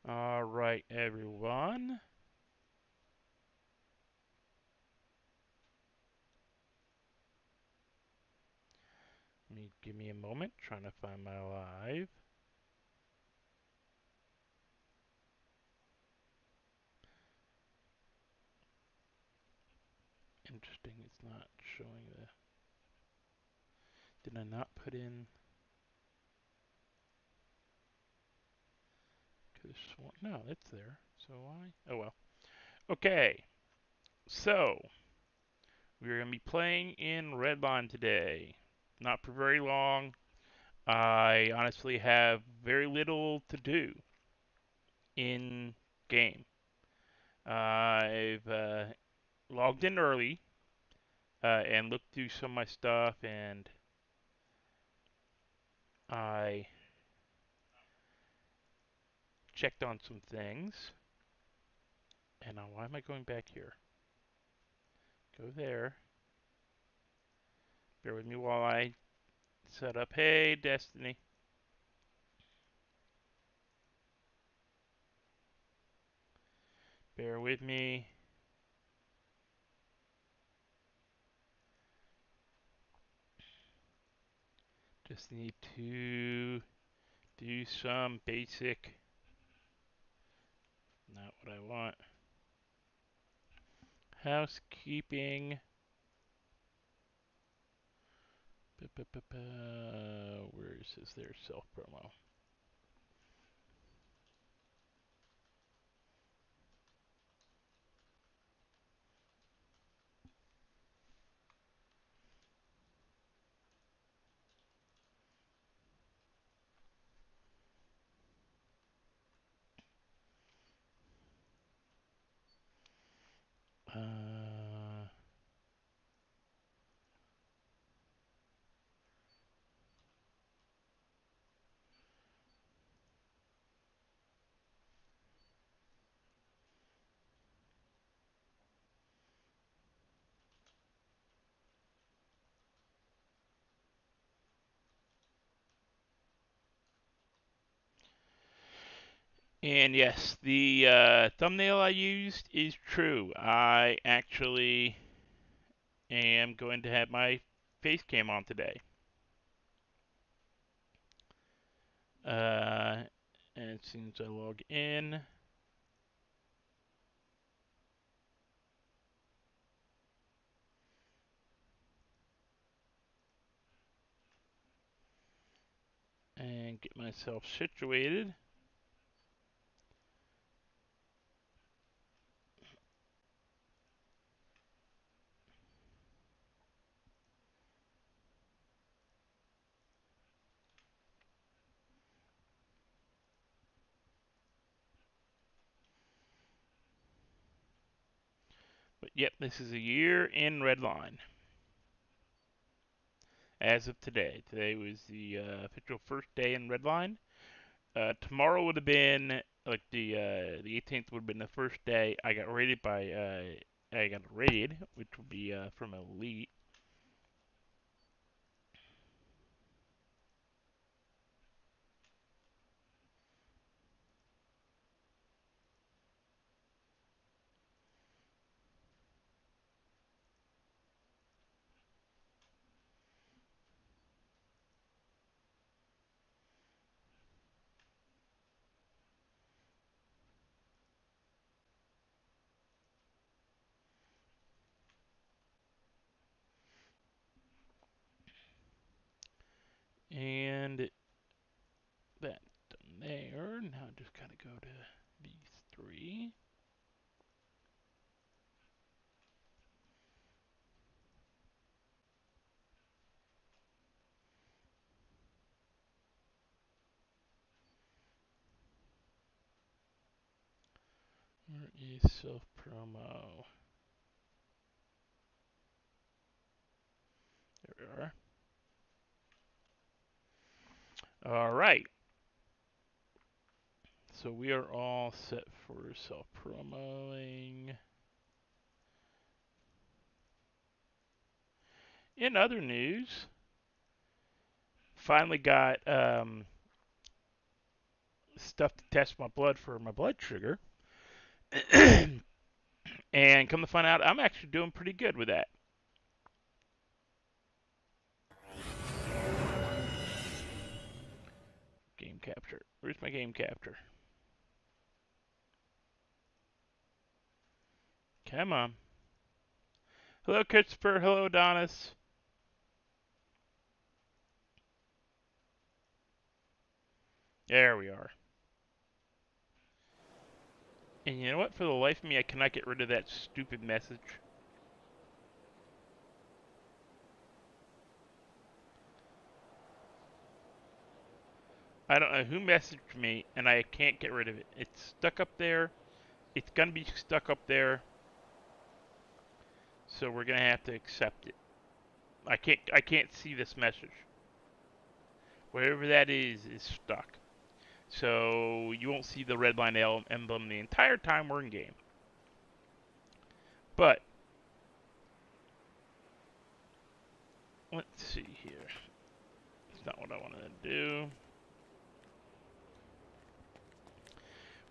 All right, everyone. Give me a moment. Trying to find my live. Interesting. It's not showing the. Did I not put in? No, it's there. So why? Oh well. Okay. So we're gonna be playing in Redline today. Not for very long. I honestly have very little to do in game. I've logged in early and looked through some of my stuff, and I checked on some things. And now, why am I going back here? Go there. Bear with me while I set up. Hey, Destiny. Bear with me. Just need to do some basic. Not what I want. Housekeeping. Where is their self promo? Uh, and yes, the thumbnail I used is true. I actually am going to have my face cam on today. And as soon as I log in, and get myself situated. But yep, this is a year in Redline as of today. Today was the official first day in Redline. Tomorrow would have been like the 18th would have been the first day I got rated by I got rated, which would be from Elite. And that done there. Now just gotta go to these three. Where is self promo? There we are. All right. So we are all set for self promoing. In other news, finally got stuff to test my blood for my blood sugar. And come to find out, I'm actually doing pretty good with that. Game capture. Where's my game capture? Come on. Hello, Christopher. Hello, Adonis. There we are. And you know what? For the life of me, I cannot get rid of that stupid message. I don't know who messaged me, and I can't get rid of it. It's stuck up there. It's gonna be stuck up there. So we're gonna have to accept it. I can't see this message. Wherever that is stuck. So you won't see the Redline emblem the entire time we're in game. But let's see here. It's not what I wanted to do.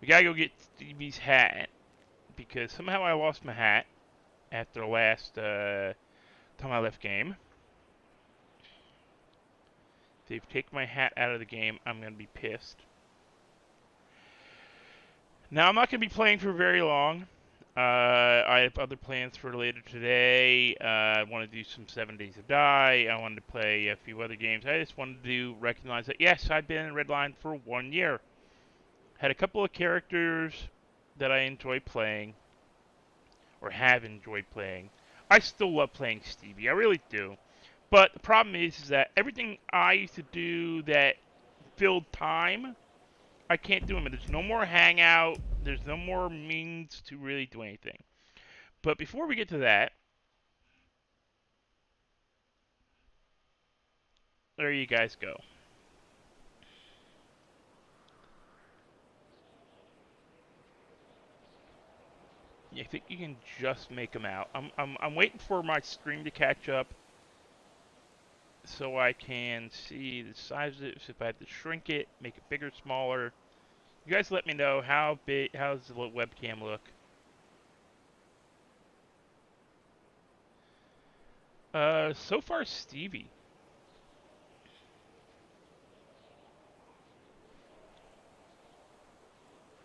We gotta go get Stevie's hat because somehow I lost my hat after the last time I left game. If they've taken my hat out of the game, I'm gonna be pissed. Now I'm not gonna be playing for very long. I have other plans for later today. I want to do some 7 Days to Die. I wanted to play a few other games. I just wanted to recognize that, yes, I've been in Redline for 1 year. Had a couple of characters that I enjoy playing, or have enjoyed playing. I still love playing Stevie. I really do. But the problem is that everything I used to do that filled time, I can't do them. There's no more hangout. There's no more means to really do anything. But before we get to that, there you guys go. I think you can just make them out. I'm waiting for my stream to catch up so I can see the size of it. If I have to shrink it, make it bigger, smaller. You guys let me know how does the webcam look. So far Stevie.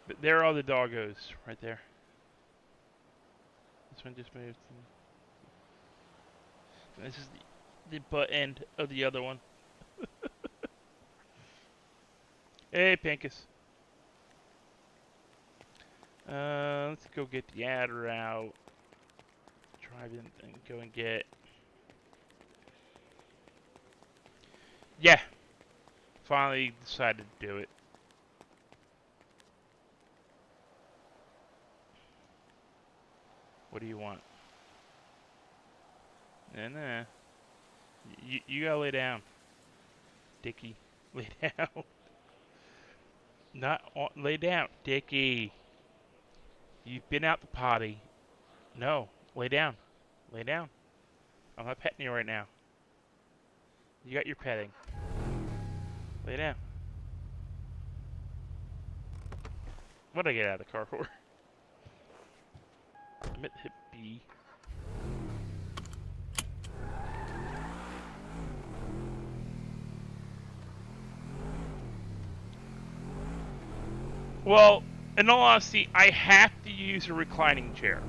But there are all the doggos right there. This one just moved. And this is the butt end of the other one. Hey, Pincus. Let's go get the adder out. Drive in and go and get. Yeah. Finally decided to do it. What do you want? Nah. You gotta lay down. Dickie. Lay down. Not on, lay down. Dickie. You've been out the potty. No. Lay down. Lay down. I'm not petting you right now. You got your petting. Lay down. What did I get out of the car for? I'm at hit B. Well, in all honesty, I have to use a reclining chair.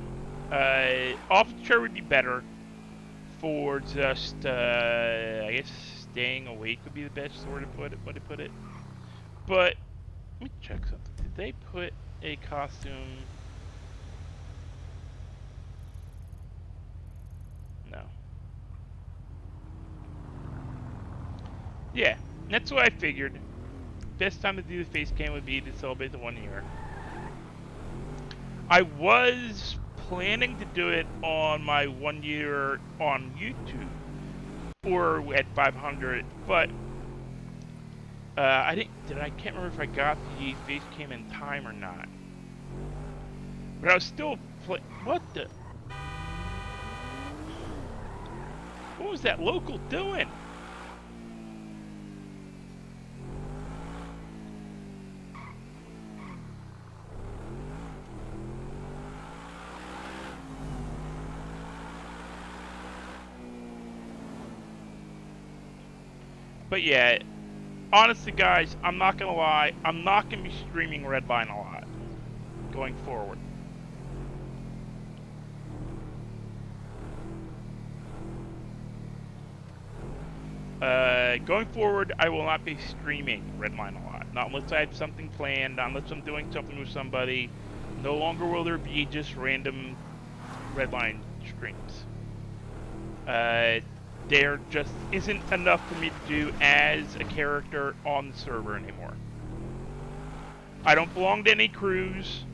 Office chair would be better for just, I guess, staying awake would be the best way to put it. But let me check something. Did they put a costume? No. Yeah, that's what I figured. Best time to do the face cam would be to celebrate the 1 year. I was planning to do it on my 1 year on YouTube or at 500, but I can't remember if I got the face cam in time or not. But I was still what was that local doing? But yeah, honestly, guys, I'm not gonna lie. I'm not gonna be streaming Redline a lot going forward. Going forward, I will not be streaming Redline a lot. Not unless I have something planned, not unless I'm doing something with somebody. No longer will there be just random Redline streams. There just isn't enough for me to do as a character on the server anymore. I don't belong to any crews.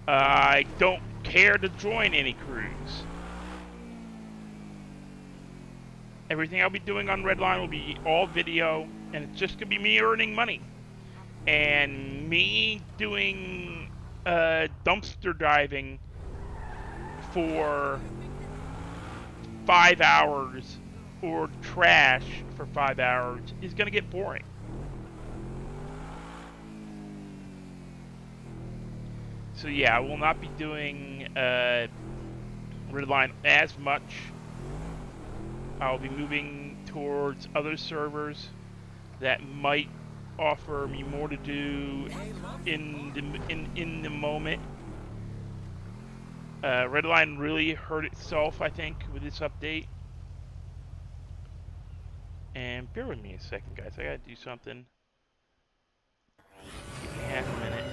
I don't care to join any crews. Everything I'll be doing on Redline will be all video, and it's just gonna be me earning money. And me doing dumpster diving for 5 hours or trash for 5 hours is gonna get boring. So yeah, I will not be doing Redline as much. I'll be moving towards other servers that might offer me more to do in the moment. Redline really hurt itself, I think, with this update. And bear with me a second, guys. I gotta do something. Give me half a minute.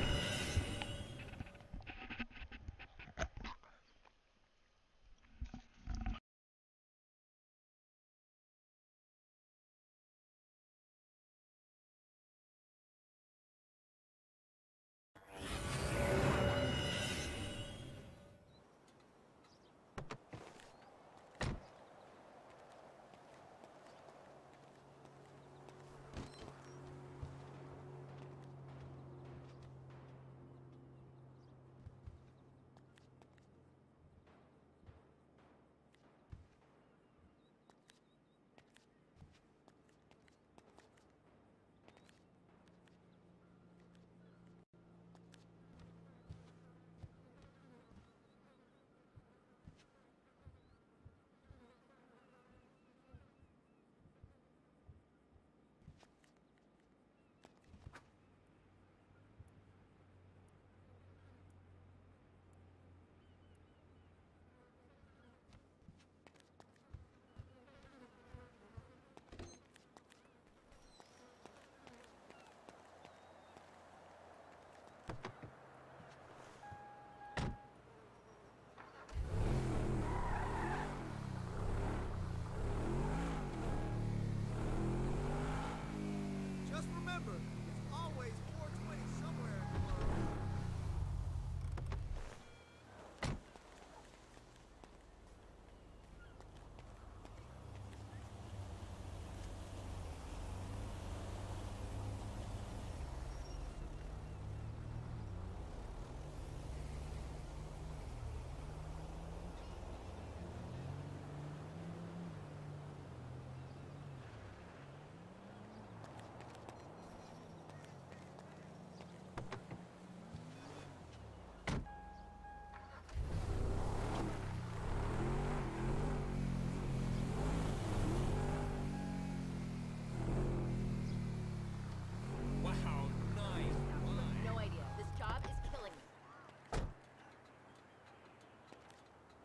Just remember, it's always 420 somewhere in the world.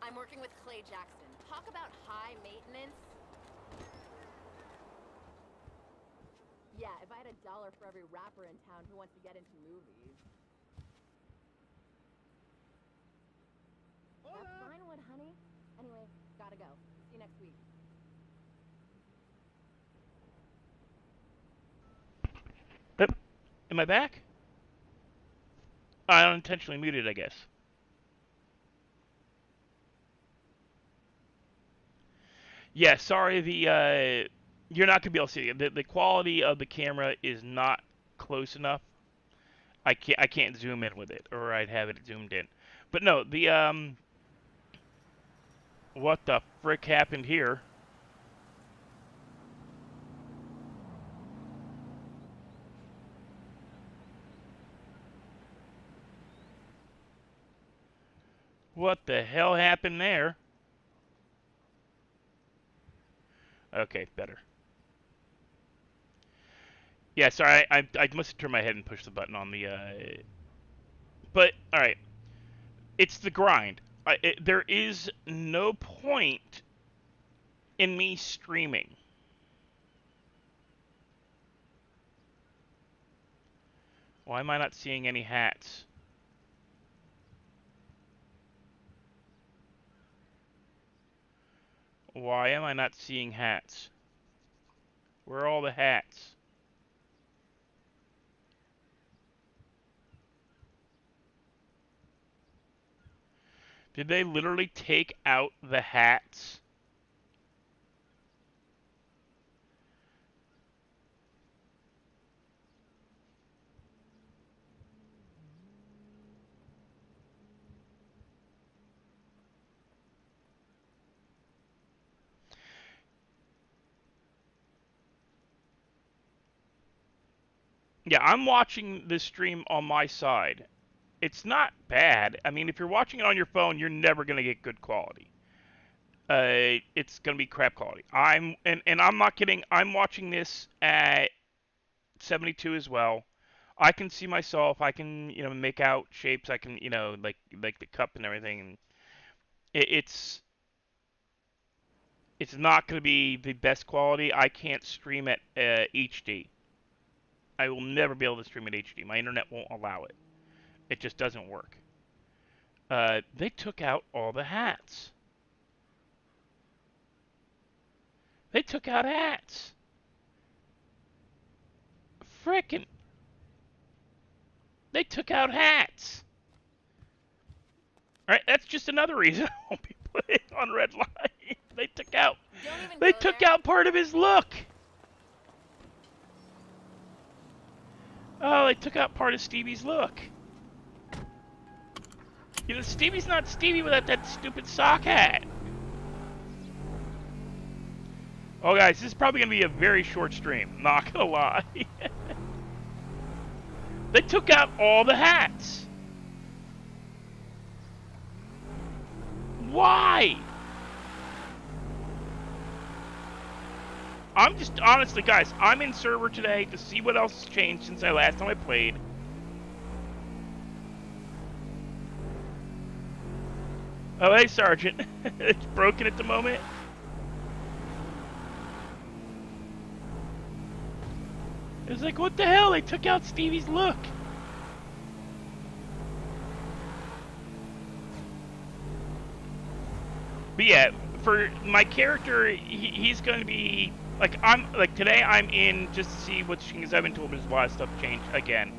I'm working with Clay Jackson. Talk about high maintenance. Yeah, if I had $1 for every rapper in town who wants to get into movies. Hola. That's fine, wood, honey. Anyway, gotta go. See you next week. Am I back? I unintentionally muted, I guess. Yeah, sorry, you're not gonna be able to see it. The quality of the camera is not close enough. I can't zoom in with it, or I'd have it zoomed in. But no, what the frick happened here? What the hell happened there? Okay, better. Yeah, sorry, I must have turned my head and pushed the button on the. But all right, it's the grind. There is no point in me streaming. Why am I not seeing any hats? Why am I not seeing hats? Where are all the hats? Did they literally take out the hats? Yeah, I'm watching this stream on my side. It's not bad. I mean, if you're watching it on your phone, you're never gonna get good quality. It's gonna be crap quality. And I'm not kidding. I'm watching this at 72 as well. I can see myself. I can, make out shapes. I can, like the cup and everything. And it's not going to be the best quality. I can't stream at HD. I will never be able to stream at HD. My internet won't allow it. It just doesn't work. They took out all the hats. They took out hats. Frickin'. They took out hats. All right, that's just another reason I won't be playing on Redline. They took out part of his look. Oh, they took out part of Stevie's look. Stevie's not Stevie without that stupid sock hat. Oh, guys, this is probably going to be a very short stream. Not going to lie. They took out all the hats. Why? I'm just, honestly, guys, I'm in server today to see what else has changed since the last time I played. Oh, hey, Sergeant. It's broken at the moment. It's like, what the hell? They took out Stevie's look. But yeah, for my character, he's going to be today I'm in just to see what because I've been told there's a lot of stuff changed again.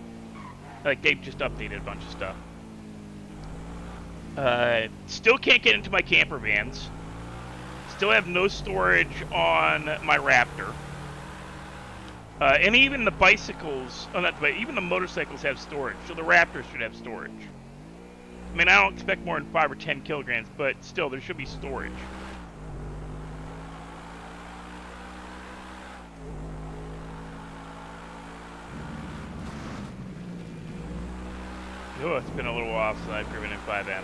Like they've just updated a bunch of stuff. Still can't get into my camper vans. Still have no storage on my Raptor. And even the bicycles, even the motorcycles have storage, so the Raptor should have storage. I mean, I don't expect more than 5 or 10 kilograms, but still, there should be storage. Oh, it's been a little while since I've driven in 5M.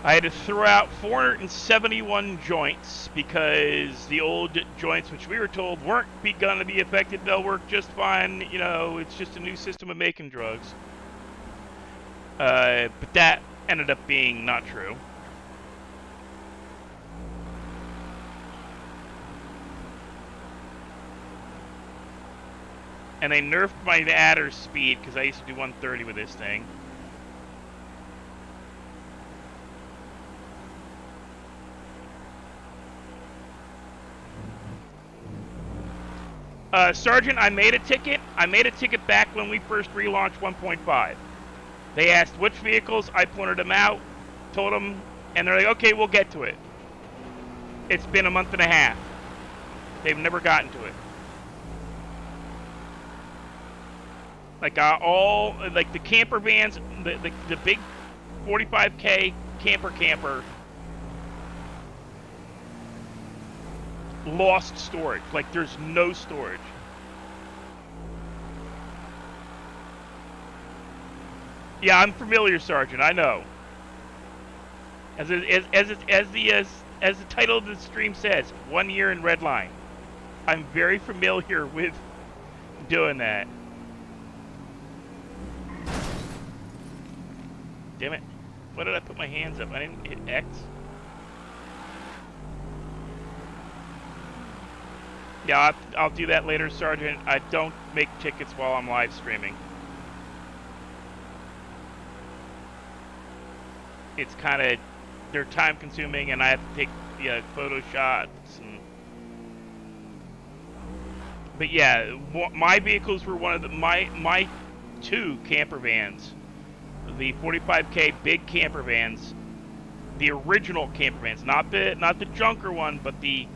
I had to throw out 471 joints because the old joints, which we were told weren't going to be affected, they'll work just fine. It's just a new system of making drugs. But that ended up being not true. And they nerfed my adder speed because I used to do 130 with this thing. Sergeant, I made a ticket. I made a ticket back when we first relaunched 1.5. They asked which vehicles. I pointed them out, told them, and they're like, okay, we'll get to it. It's been a month and a half. They've never gotten to it. Like the camper vans, the big 45K camper lost storage. Like there's no storage. Yeah, I'm familiar, Sergeant. I know. As the as the title of the stream says, 1 year in Redline. I'm very familiar with doing that. Damn it. Why did I put my hands up? I didn't hit X. Yeah, I'll do that later, Sergeant. I don't make tickets while I'm live streaming. It's kind of, they're time consuming and I have to take photo shots. But yeah, my vehicles were one of my 2 camper vans. The 45K big camper vans, the original camper vans, not the junker one, but the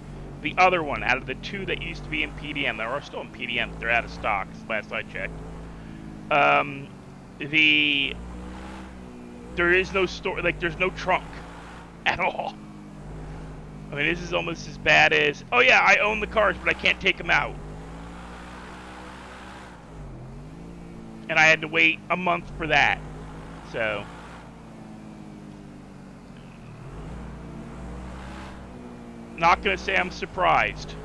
other one out of the 2 that used to be in PDM. They are still in PDM, but they're out of stock last I checked. There is no store, like there's no trunk at all. I mean, this is almost as bad as, oh yeah, I own the cars, but I can't take them out. And I had to wait a month for that. So, not going to say I'm surprised.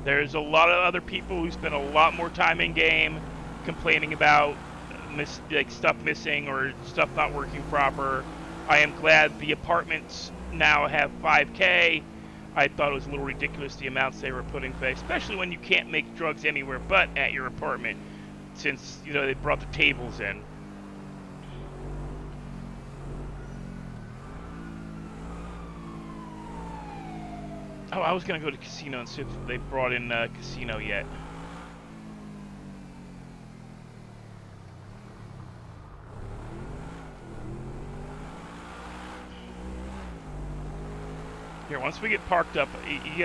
There's a lot of other people who spend a lot more time in game complaining about stuff missing or stuff not working proper. I am glad the apartments now have 5K. I thought it was a little ridiculous the amounts they were putting, especially when you can't make drugs anywhere but at your apartment, since they brought the tables in. Oh, I was gonna go to casino and see if they brought in casino yet. Here, once we get parked up, you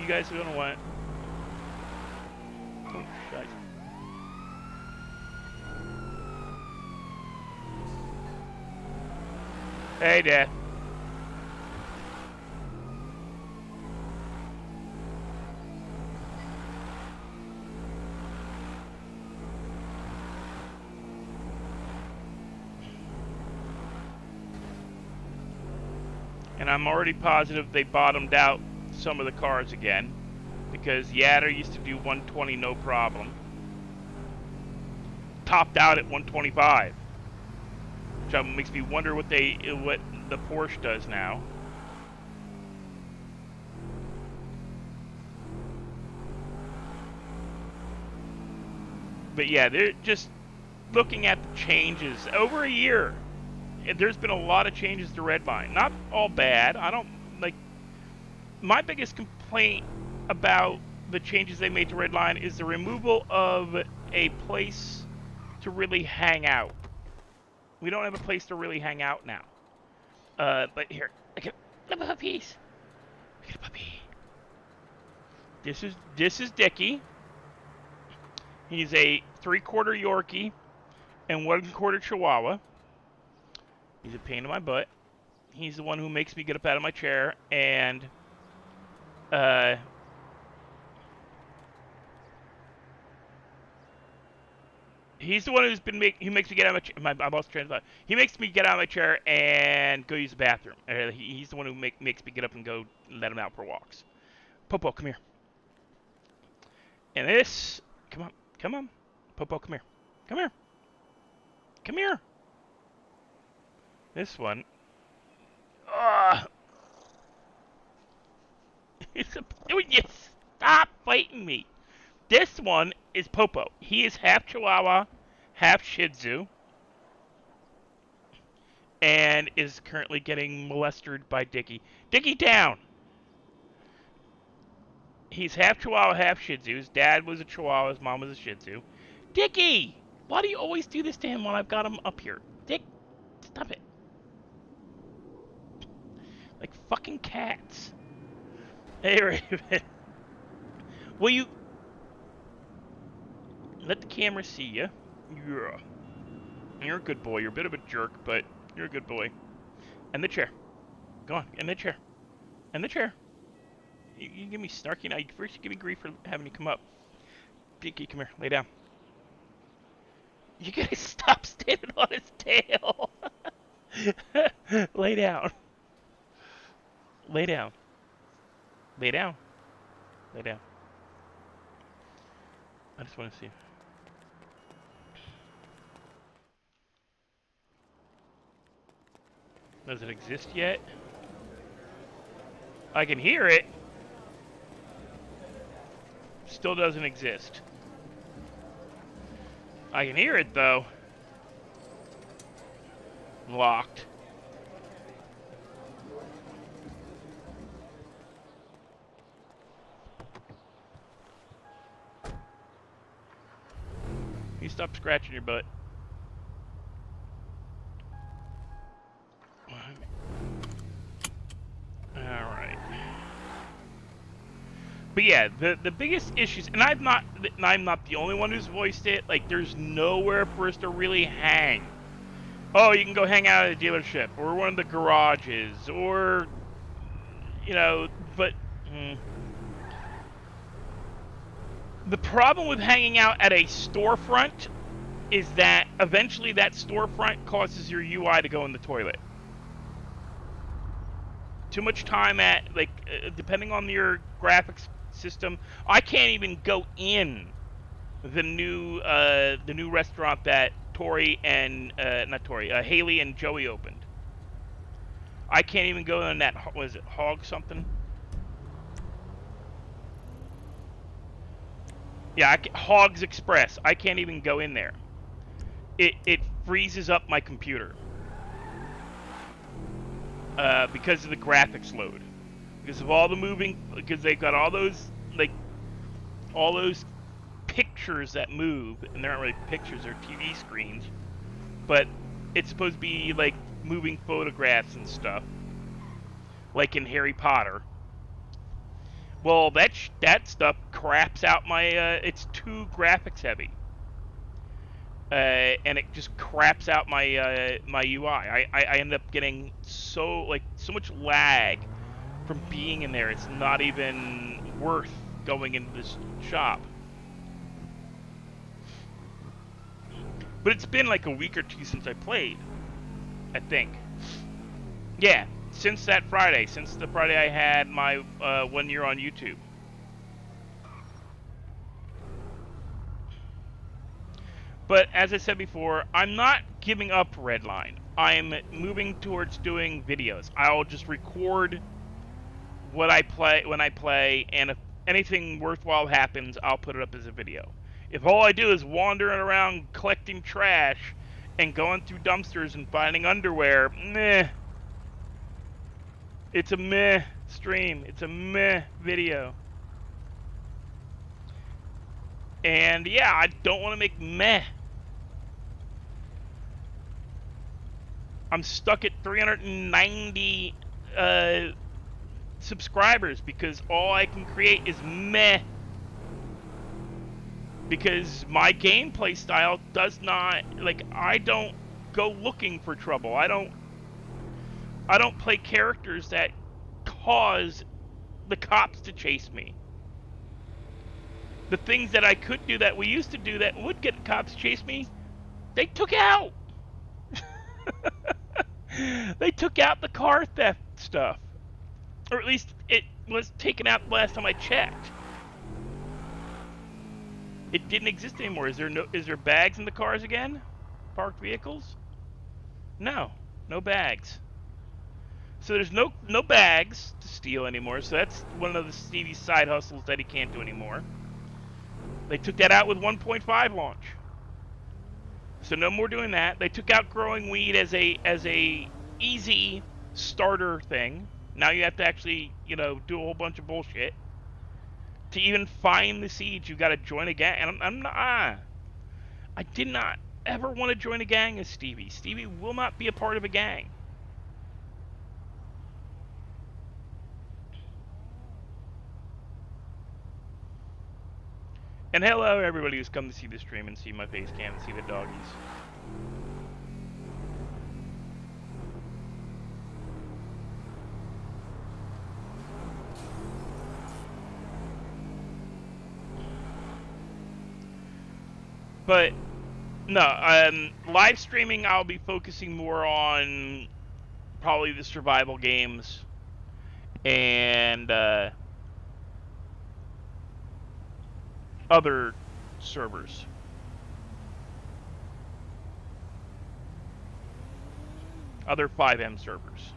guys are gonna want. Oh, shit. Hey, Dad. And I'm already positive they bottomed out some of the cars again, because Yatter used to do 120 no problem. Topped out at 125, which makes me wonder what the Porsche does now. But yeah, they're just looking at the changes over a year. There's been a lot of changes to Redline. Not all bad. I don't like. My biggest complaint about the changes they made to Redline is the removal of a place to really hang out. We don't have a place to really hang out now. But here, look at the puppies. Look at the puppy. This is Dickie. He's a 3/4 Yorkie and 1/4 Chihuahua. He's a pain in my butt. He's the one who makes me get up out of my chair, and he's the one who makes me get out of my chair. I lost train of thought. He makes me get out of my chair and go use the bathroom. He's the one who makes me get up and go let him out for walks. Popo, come here. And this, come on, Popo, come here. Come here. This one. Stop fighting me. This one is Popo. He is half Chihuahua, half Shih Tzu, and is currently getting molested by Dickie. Dickie, down! He's half Chihuahua, half Shih Tzu. His dad was a Chihuahua, his mom was a Shih Tzu. Dickie! Why do you always do this to him when I've got him up here? Dick, stop it. Like fucking cats. Hey, Raven. Will you let the camera see you? Yeah. You're a good boy. You're a bit of a jerk, but you're a good boy. And the chair. Go on, in the chair. In the chair. You give me snarky now. First you give me grief for having you come up. Dickie, come here. Lay down. You gotta stop standing on his tail. Lay down. Lay down. Lay down. Lay down. I just want to see. Does it exist yet? I can hear it. Still doesn't exist. I can hear it though. Locked. You stop scratching your butt. Alright. But yeah, the biggest issues, and I'm not the only one who's voiced it, like there's nowhere for us to really hang. Oh, you can go hang out at a dealership, or one of the garages, or, you know, but... The problem with hanging out at a storefront is that eventually that storefront causes your UI to go in the toilet. Too much time at, like, depending on your graphics system, I can't even go in the new restaurant that Tori and, not Tori, Haley and Joey opened. I can't even go in that, was it Hog something? Yeah, Hogs Express. I can't even go in there. It freezes up my computer because of the graphics load, because of all the moving. Because they've got all those pictures that move, and they're not really pictures; they're TV screens. But it's supposed to be like moving photographs and stuff, like in Harry Potter. Well, that stuff craps out my. It's too graphics heavy, and it just craps out my my UI. I end up getting so much lag from being in there. It's not even worth going into this shop. But it's been like a week or two since I played, I think. Yeah. Since that Friday, since the Friday I had my 1 year on YouTube. But as I said before, I'm not giving up Redline. I'm moving towards doing videos. I'll just record what I play when I play, and if anything worthwhile happens, I'll put it up as a video. If all I do is wandering around collecting trash and going through dumpsters and finding underwear, meh. It's a meh stream. It's a meh video. And yeah, I don't want to make meh. I'm stuck at 390 subscribers because all I can create is meh. Because my gameplay style does not, like, I don't go looking for trouble. I don't play characters that cause the cops to chase me. The things that I could do that we used to do that would get the cops to chase me, they took out. They took out the car theft stuff. Or at least it was taken out the last time I checked. It didn't exist anymore. Is there bags in the cars again? Parked vehicles? No bags. So there's no bags to steal anymore. So that's one of the Stevie's side hustles that he can't do anymore. They took that out with 1.5 launch. So no more doing that. They took out growing weed as a easy starter thing. Now you have to actually, do a whole bunch of bullshit. To even find the seeds, you got to join a gang. And I'm not. I did not ever want to join a gang as Stevie. Stevie will not be a part of a gang. And hello, everybody who's come to see the stream and see my face cam and see the doggies. But no, live streaming, I'll be focusing more on probably the survival games and other servers. Other 5M servers.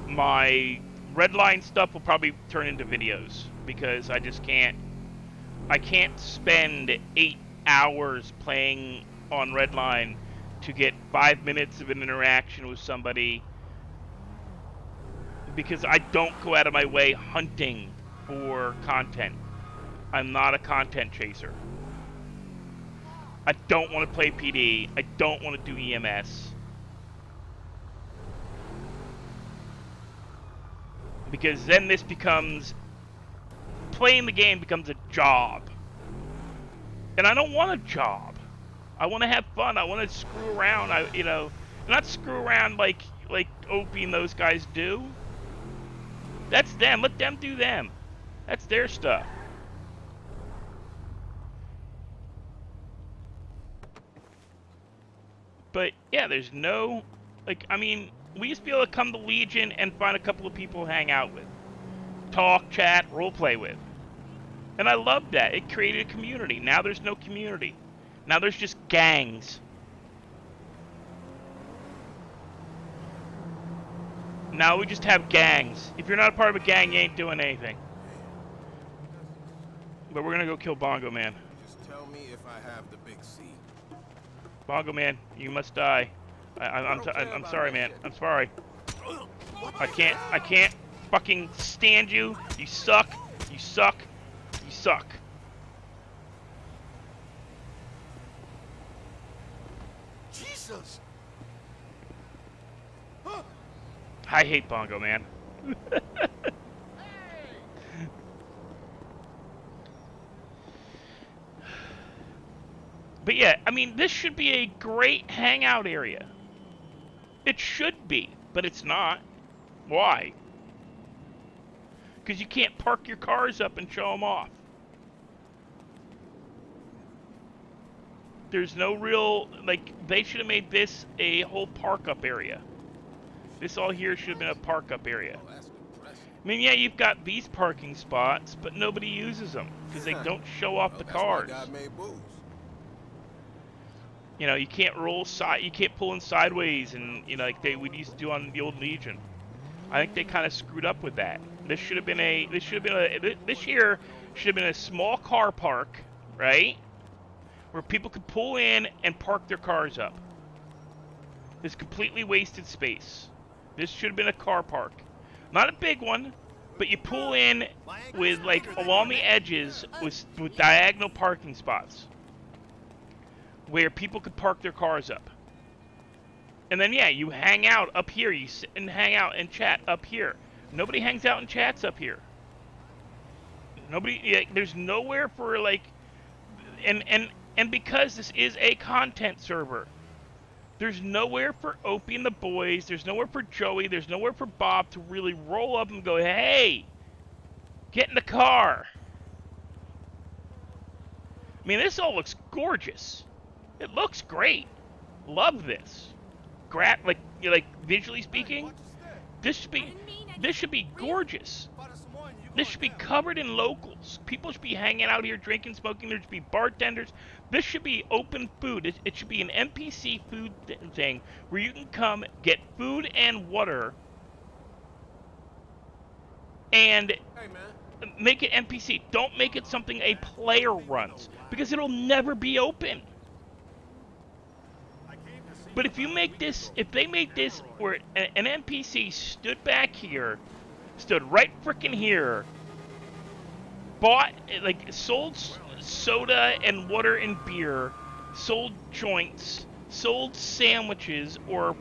My Redline stuff will probably turn into videos because I just can't. I can't spend 8 hours playing on Redline to get 5 minutes of an interaction with somebody, because I don't go out of my way hunting for content. I'm not a content chaser. I don't want to play PD. I don't want to do EMS. Because then this becomes, playing the game becomes a job. And I don't want a job. I want to have fun. I want to screw around. Not screw around like Opie and those guys do. That's them. Let them do them. That's their stuff. But yeah, there's no, we used to be able to come to Legion and find a couple of people to hang out with, talk, chat, roleplay with. And I loved that. It created a community. Now there's no community. Now there's just gangs. Now we just have gangs. If you're not a part of a gang, you ain't doing anything. But we're gonna go kill Bongo Man. Just tell me if I have the big C. Bongo Man, you must die. I'm sorry, man. I'm sorry. I can't fucking stand you. You suck. You suck. You suck. Jesus! I hate Bongo Man. But yeah, this should be a great hangout area. It should be, but it's not. Why? Because you can't park your cars up and show them off. There's no real, they should have made this a whole park-up area. This all here should have been a park-up area. Yeah, you've got these parking spots, but nobody uses them because they don't show off the cars. You can't you can't pull in sideways, and like we used to do on the old Legion. I think they kind of screwed up with that. This here should have been a small car park, right, where people could pull in and park their cars up. This completely wasted space. This should have been a car park, not a big one, but you pull in with along the edges with diagonal parking spots, where people could park their cars up. And then, yeah, you hang out up here. You sit and hang out and chat up here. Nobody hangs out and chats up here. Nobody, there's nowhere for, and because this is a content server, there's nowhere for Opie and the boys, there's nowhere for Joey, there's nowhere for Bob to really roll up and go, hey, get in the car. This all looks gorgeous. It looks great. Love this. Visually speaking, this should be gorgeous. This should be covered in locals. People should be hanging out here, drinking, smoking. There should be bartenders. This should be open food. It should be an NPC food thing where you can come get food and water and make it NPC. Don't make it something a player runs, because it'll never be open. But if you make this, if they make this where an NPC stood back here, stood right frickin' here, bought, sold soda and water and beer, sold joints, sold sandwiches, or,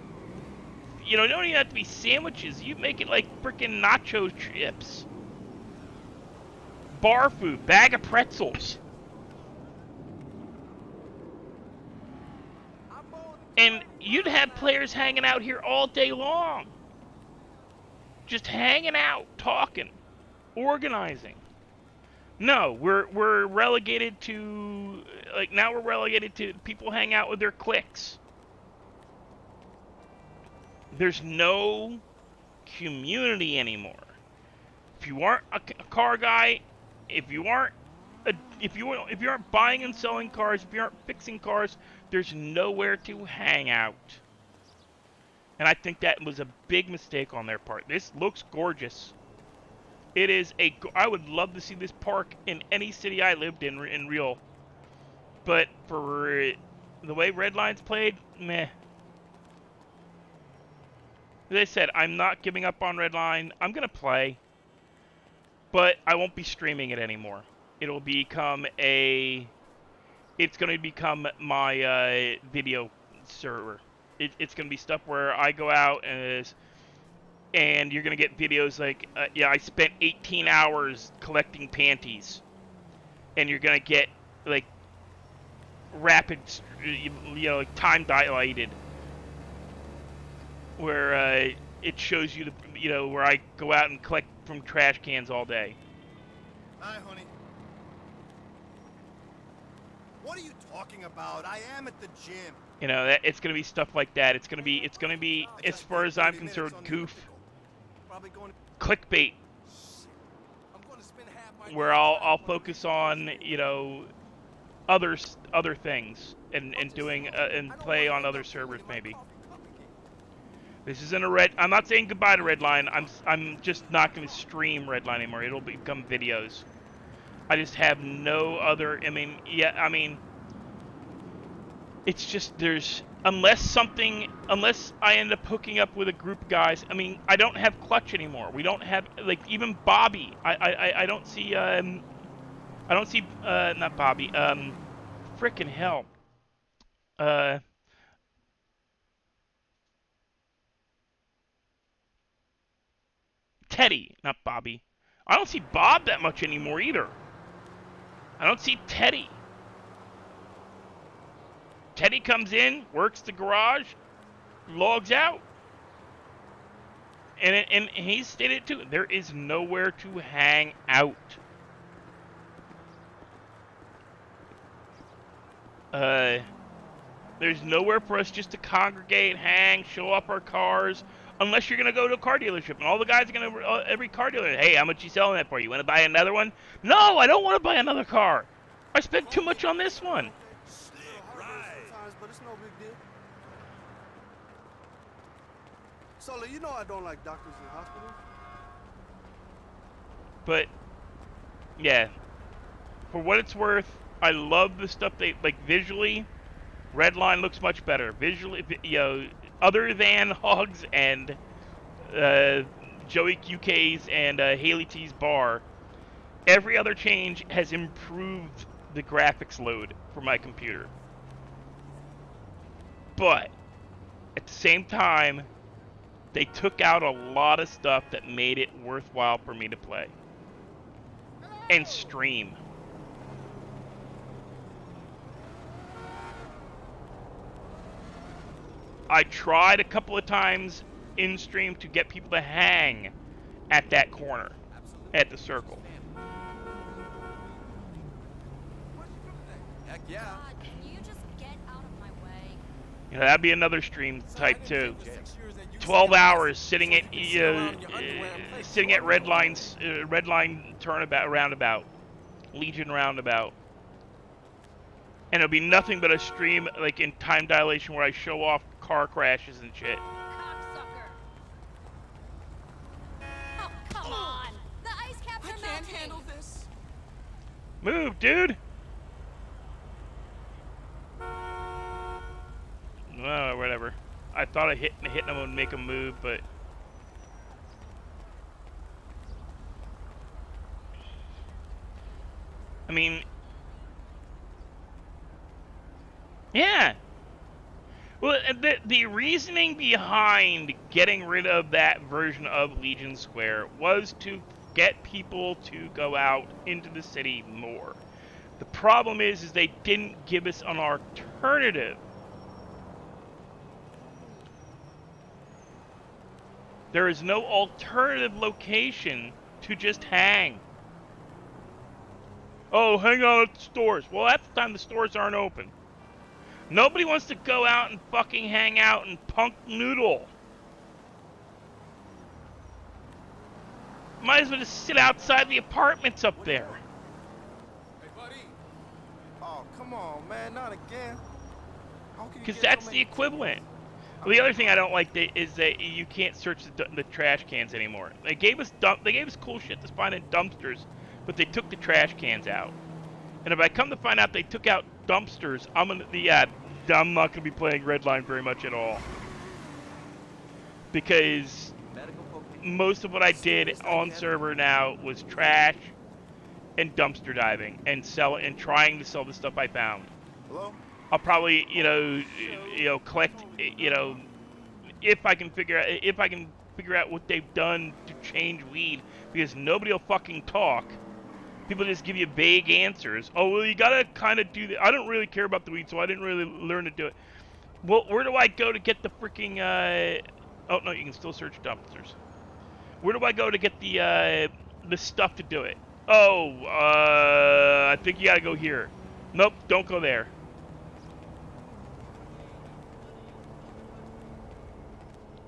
you don't even have to be sandwiches, you make it like frickin' nacho chips, bar food, bag of pretzels. And you'd have players hanging out here all day long. Just hanging out, talking, organizing. No, we're relegated to, now we're relegated to people hang out with their cliques. There's no community anymore. If you aren't a car guy, if you aren't if you aren't buying and selling cars, if you aren't fixing cars, there's nowhere to hang out. And I think that was a big mistake on their part. This looks gorgeous. It is I would love to see this park in any city I lived in real. But for the way Redline's played, meh. As I said, I'm not giving up on Redline. I'm going to play. But I won't be streaming it anymore. It'll become it's going to become my video server. It's going to be stuff where I go out and you're going to get videos like, yeah, I spent 18 hours collecting panties. And you're going to get, like, rapid, like time dilated. Where it shows you, where I go out and collect from trash cans all day. Hi, honey. What are you talking about? I am at the gym. That it's gonna be stuff like that. It's gonna be, as far as I'm concerned, goof, clickbait. Where I'll focus on, other things and doing and play on other servers maybe. This isn't I'm not saying goodbye to Redline. I'm just not going to stream Redline anymore. It'll become videos. I just have no other. It's just unless I end up hooking up with a group of guys. I don't have Clutch anymore. We don't have, like, even Bobby. I don't see not Bobby. Frickin' hell. Teddy, not Bobby. I don't see Bob that much anymore either. I don't see Teddy. Teddy comes in, works the garage, logs out. And he's stated too, there is nowhere to hang out. There's nowhere for us just to congregate, hang, show off our cars. Unless you're going to go to a car dealership. And all the guys are going to, every car dealer, hey, how much you selling that for? You want to buy another one? No, I don't want to buy another car. I spent too much on this one. But it's no big deal. Sully, you know I don't like doctors in hospitals. But, yeah. For what it's worth, I love the stuff they, like, visually, Redline looks much better. Visually, other than Hogs and Joey QK's and Haley T's bar, every other change has improved the graphics load for my computer. But at the same time, they took out a lot of stuff that made it worthwhile for me to play and stream. I tried a couple of times in stream to get people to hang at that corner, at the circle. Heck yeah. God, can you just get out of my way? That'd be another stream type too. 12 hours sitting at Redline turnabout roundabout, Legion roundabout. And it'll be nothing but a stream, like, in time dilation where I show off car crashes and shit. Cocksucker! Oh, come on! The ice caps are melting! I can't handle this! Move, dude! Well, whatever. I thought hitting them would make them move, but... Yeah! Well, the reasoning behind getting rid of that version of Legion Square was to get people to go out into the city more. The problem is they didn't give us an alternative. There is no alternative location to just hang. Oh, hang out at the stores. Well, half the time the stores aren't open. Nobody wants to go out and fucking hang out and punk noodle. Might as well just sit outside the apartments up there. Hey, buddy. Oh, come on, man. Not again. How can you Because get that's so the many equivalent. tickets? Well, the other thing I don't like is that you can't search the trash cans anymore. They gave us cool shit to find in dumpsters, but they took the trash cans out. And if I come to find out they took out dumpsters, I'm not gonna be playing Redline very much at all. Because most of what I did on server now was trash and dumpster diving and trying to sell the stuff I found. Hello? I'll probably, collect, if I can figure out what they've done to change weed, because nobody will fucking talk. People just give you vague answers. Oh, well, you gotta kind of do that. I don't really care about the weed, so I didn't really learn to do it. Well, where do I go to get the freaking, oh, no, you can still search dumpsters. Where do I go to get the stuff to do it? Oh, I think you gotta go here. Nope, don't go there.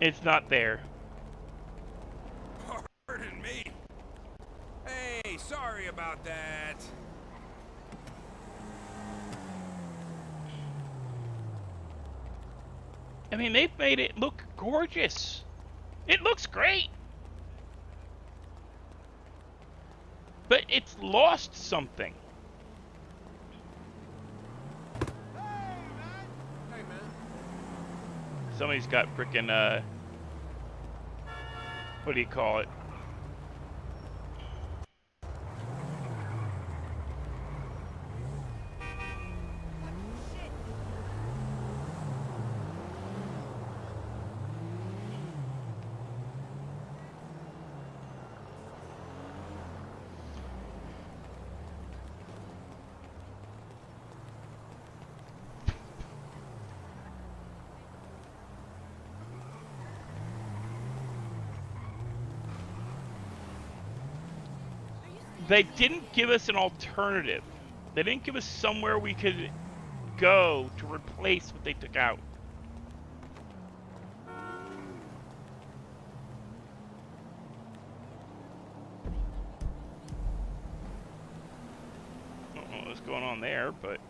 It's not there. Pardon me. Hey, sorry about that. I mean, they've made it look gorgeous. It looks great. But it's lost something. Hey, man. Somebody's got frickin', what do you call it? They didn't give us an alternative. They didn't give us somewhere we could go to replace what they took out. I don't know what's going on there, but...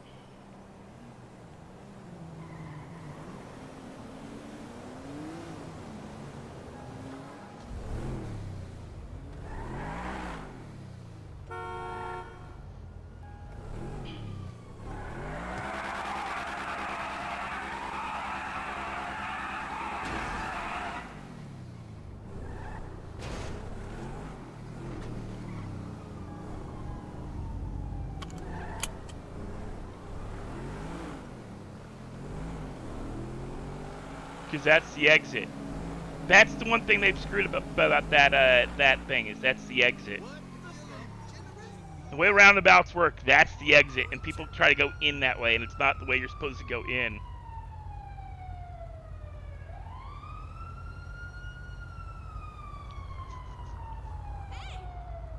because that's the exit. That's the one thing they've screwed up about that thing, is that's the exit. The way roundabouts work, that's the exit, and people try to go in that way, and it's not the way you're supposed to go in.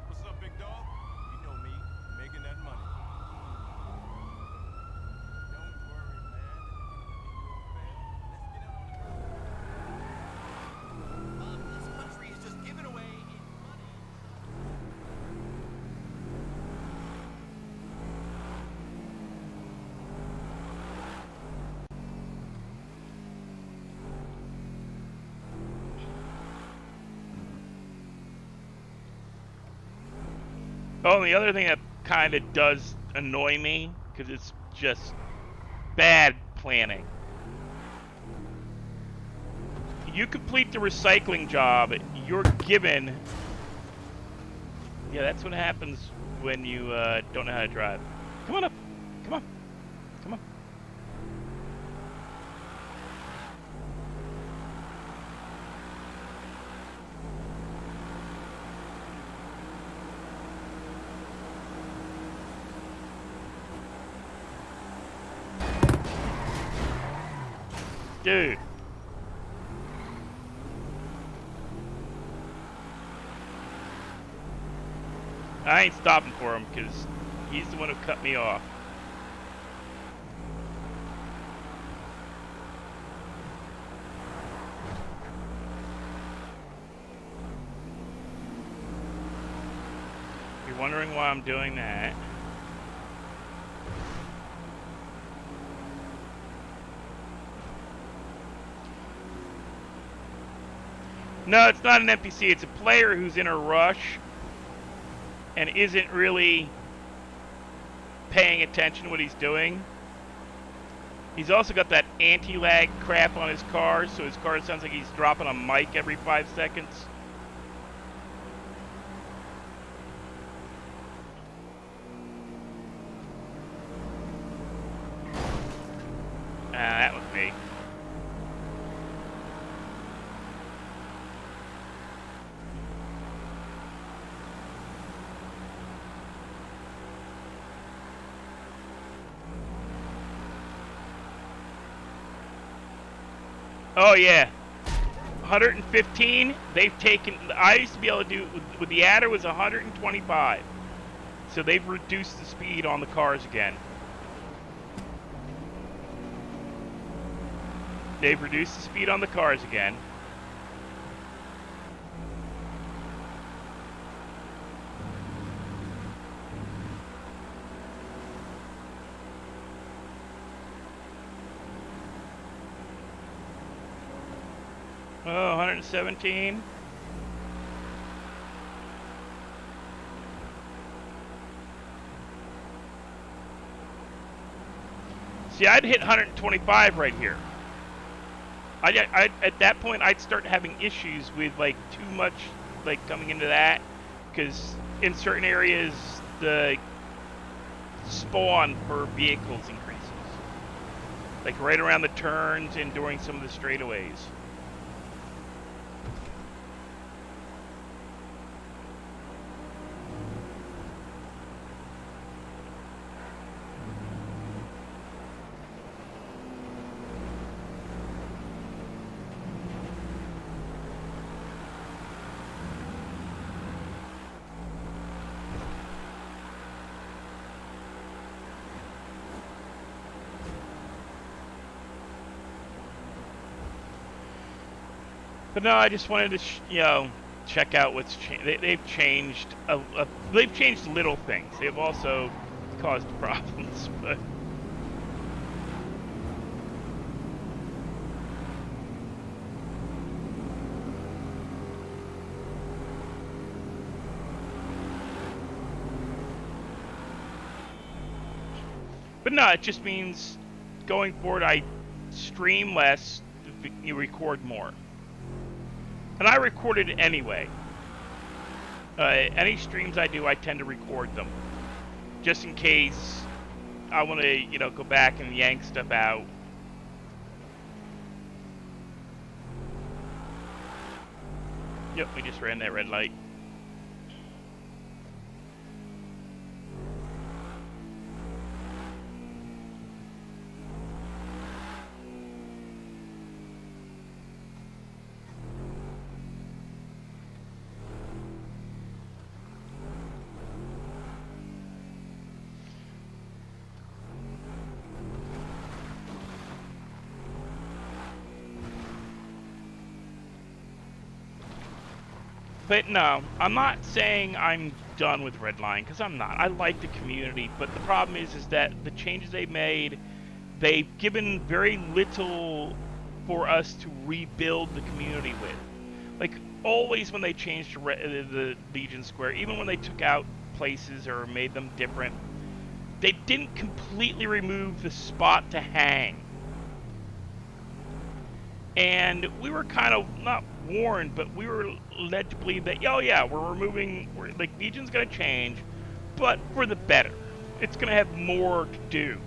What's up, big dog? You know me, making that money. Don't worry, man. Let's get out on the road. This country is just giving away its money. Oh, and the other thing that kind of does annoy me, because it's just bad planning. You complete the recycling job, you're given... Yeah, that's what happens when you don't know how to drive. Come on up. Come on. Come on. Dude. I ain't stopping for him because he's the one who cut me off. wondering why I'm doing that. No, it's not an NPC. It's a player who's in a rush and isn't really paying attention to what he's doing. He's also got that anti-lag crap on his car, so his car sounds like he's dropping a mic every 5 seconds. That was me. Oh yeah, 115. They've taken. I used to be able to do with the adder was 125, so they've reduced the speed on the cars again. They've reduced the speed on the cars again. Oh, 117. See, I'd hit 125 right here. At that point, I'd start having issues with like too much like coming into that, because in certain areas the spawn for vehicles increases, like right around the turns and during some of the straightaways. But no, I just wanted to, check out what's changed. They've changed. They've changed little things. They've also caused problems, but no, it just means going forward, I stream less, you record more. And I recorded it anyway. Any streams I do, I tend to record them, just in case I want to, go back and yank stuff out. Yep, we just ran that red light. But no, I'm not saying I'm done with Redline, because I'm not. I like the community, but the problem is that the changes they made, they've given very little for us to rebuild the community with. Like, always when they changed the Legion Square, even when they took out places or made them different, they didn't completely remove the spot to hang. And we were kind of, not warned, but we were led to believe that, oh yeah, like, Legion's going to change, but for the better. It's going to have more to do.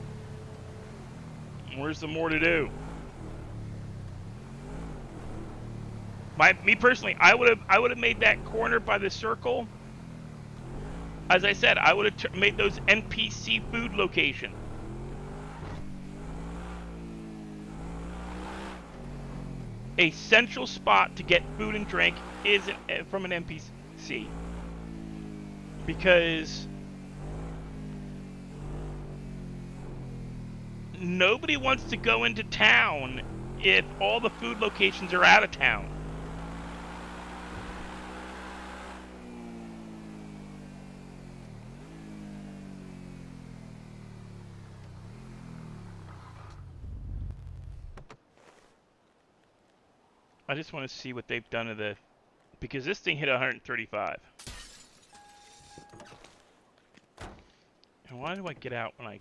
Where's the more to do? Me personally, I would have made that corner by the circle. As I said, I would have made those NPC food locations. A central spot to get food and drink isn't from an NPC, because nobody wants to go into town if all the food locations are out of town. I just want to see what they've done to the... Because this thing hit 135. And why do I get out when I...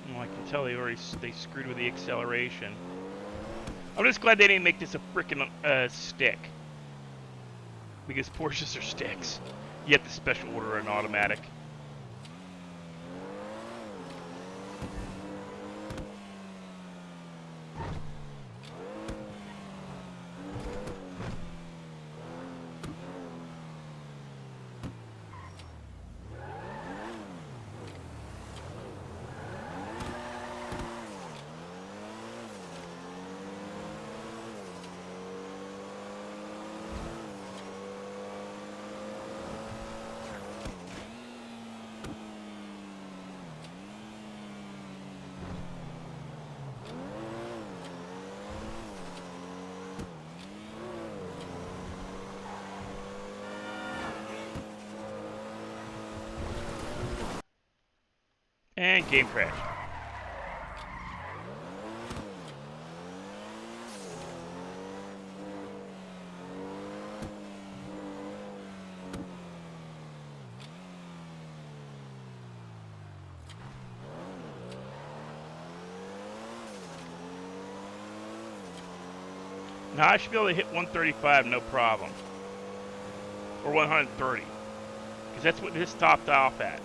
Well, I can tell they screwed with the acceleration. I'm just glad they didn't make this a frickin' stick. Because Porsches are sticks. You have to special order an automatic. And game crash. Now I should be able to hit 135 no problem. Or 130. Because that's what this topped off at.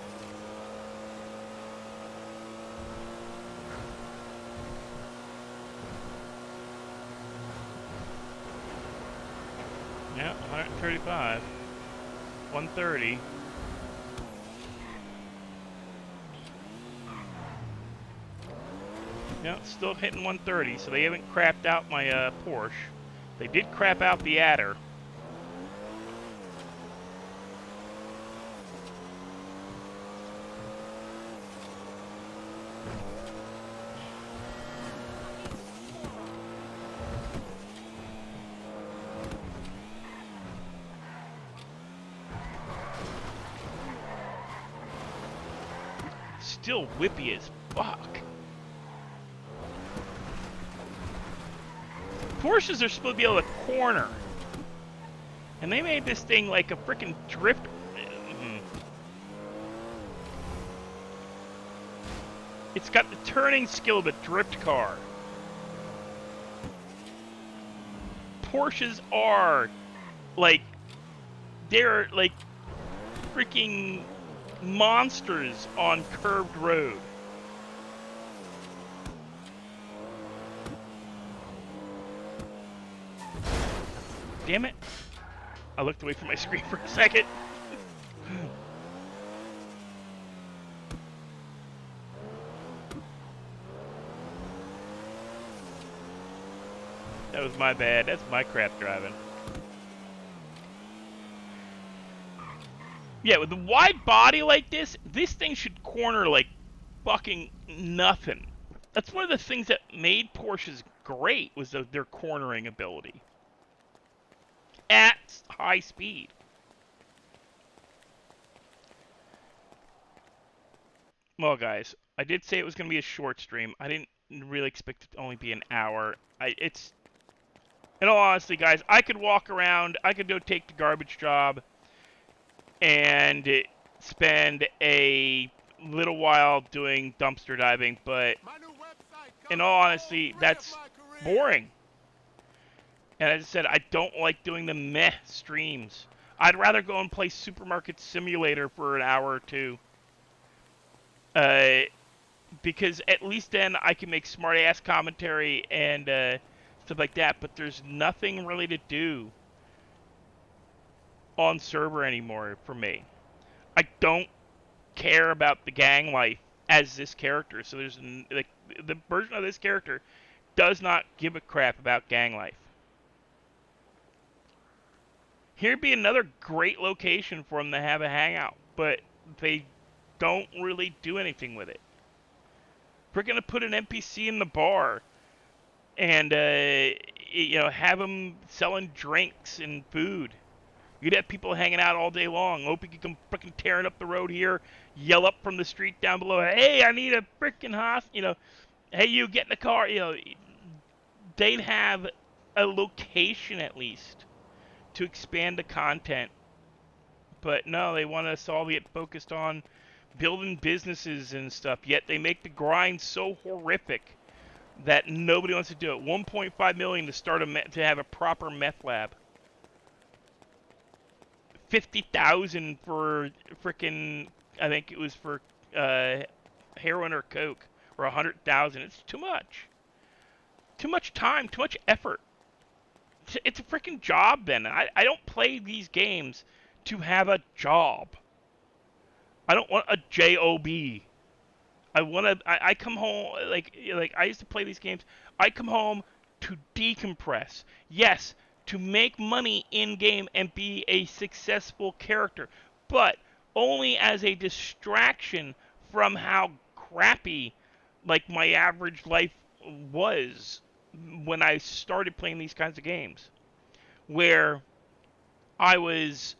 Yeah, 135. 130. Yeah, still hitting 130, so they haven't crapped out my Porsche. They did crap out the adder. Still whippy as fuck. Porsches are supposed to be able to corner. And they made this thing like a freaking drift. It's got the turning skill of a drift car. Porsches are like, they're like freaking monsters on curved road. Damn it. I looked away from my screen for a second. That was my bad. That's my crap driving. Yeah, with the wide body like this thing should corner like fucking nothing. That's one of the things that made Porsches great, was their cornering ability. At high speed. Well, guys, I did say it was going to be a short stream. I didn't really expect it to only be an hour. It's... In all honesty, guys, I could walk around, I could go take the garbage job, and spend a little while doing dumpster diving, but in all honesty, that's boring. And as I said, I don't like doing the meh streams. I'd rather go and play Supermarket Simulator for an hour or two. Because at least then I can make smart-ass commentary and stuff like that, but there's nothing really to do on server anymore for me. I don't care about the gang life as this character, so there's like the version of this character does not give a crap about gang life. Here'd be another great location for them to have a hangout, but they don't really do anything with it. We're gonna put an NPC in the bar and you know, have them selling drinks and food. You'd have people hanging out all day long, hoping you come freaking tearing up the road here, yell up from the street down below, hey, I need a freaking hospital, hey, you get in the car, they'd have a location at least to expand the content. But no, they want us all to get focused on building businesses and stuff, yet they make the grind so horrific that nobody wants to do it. 1.5 million to start to have a proper meth lab. 50,000 for frickin', I think it was for heroin or coke, or 100,000. It's too much. Too much time, too much effort. It's a freaking job then. I don't play these games to have a job. I don't want a job. I come home, like I used to play these games. I come home to decompress. Yes, to make money in-game and be a successful character, but only as a distraction from how crappy, like, my average life was when I started playing these kinds of games. Where I was,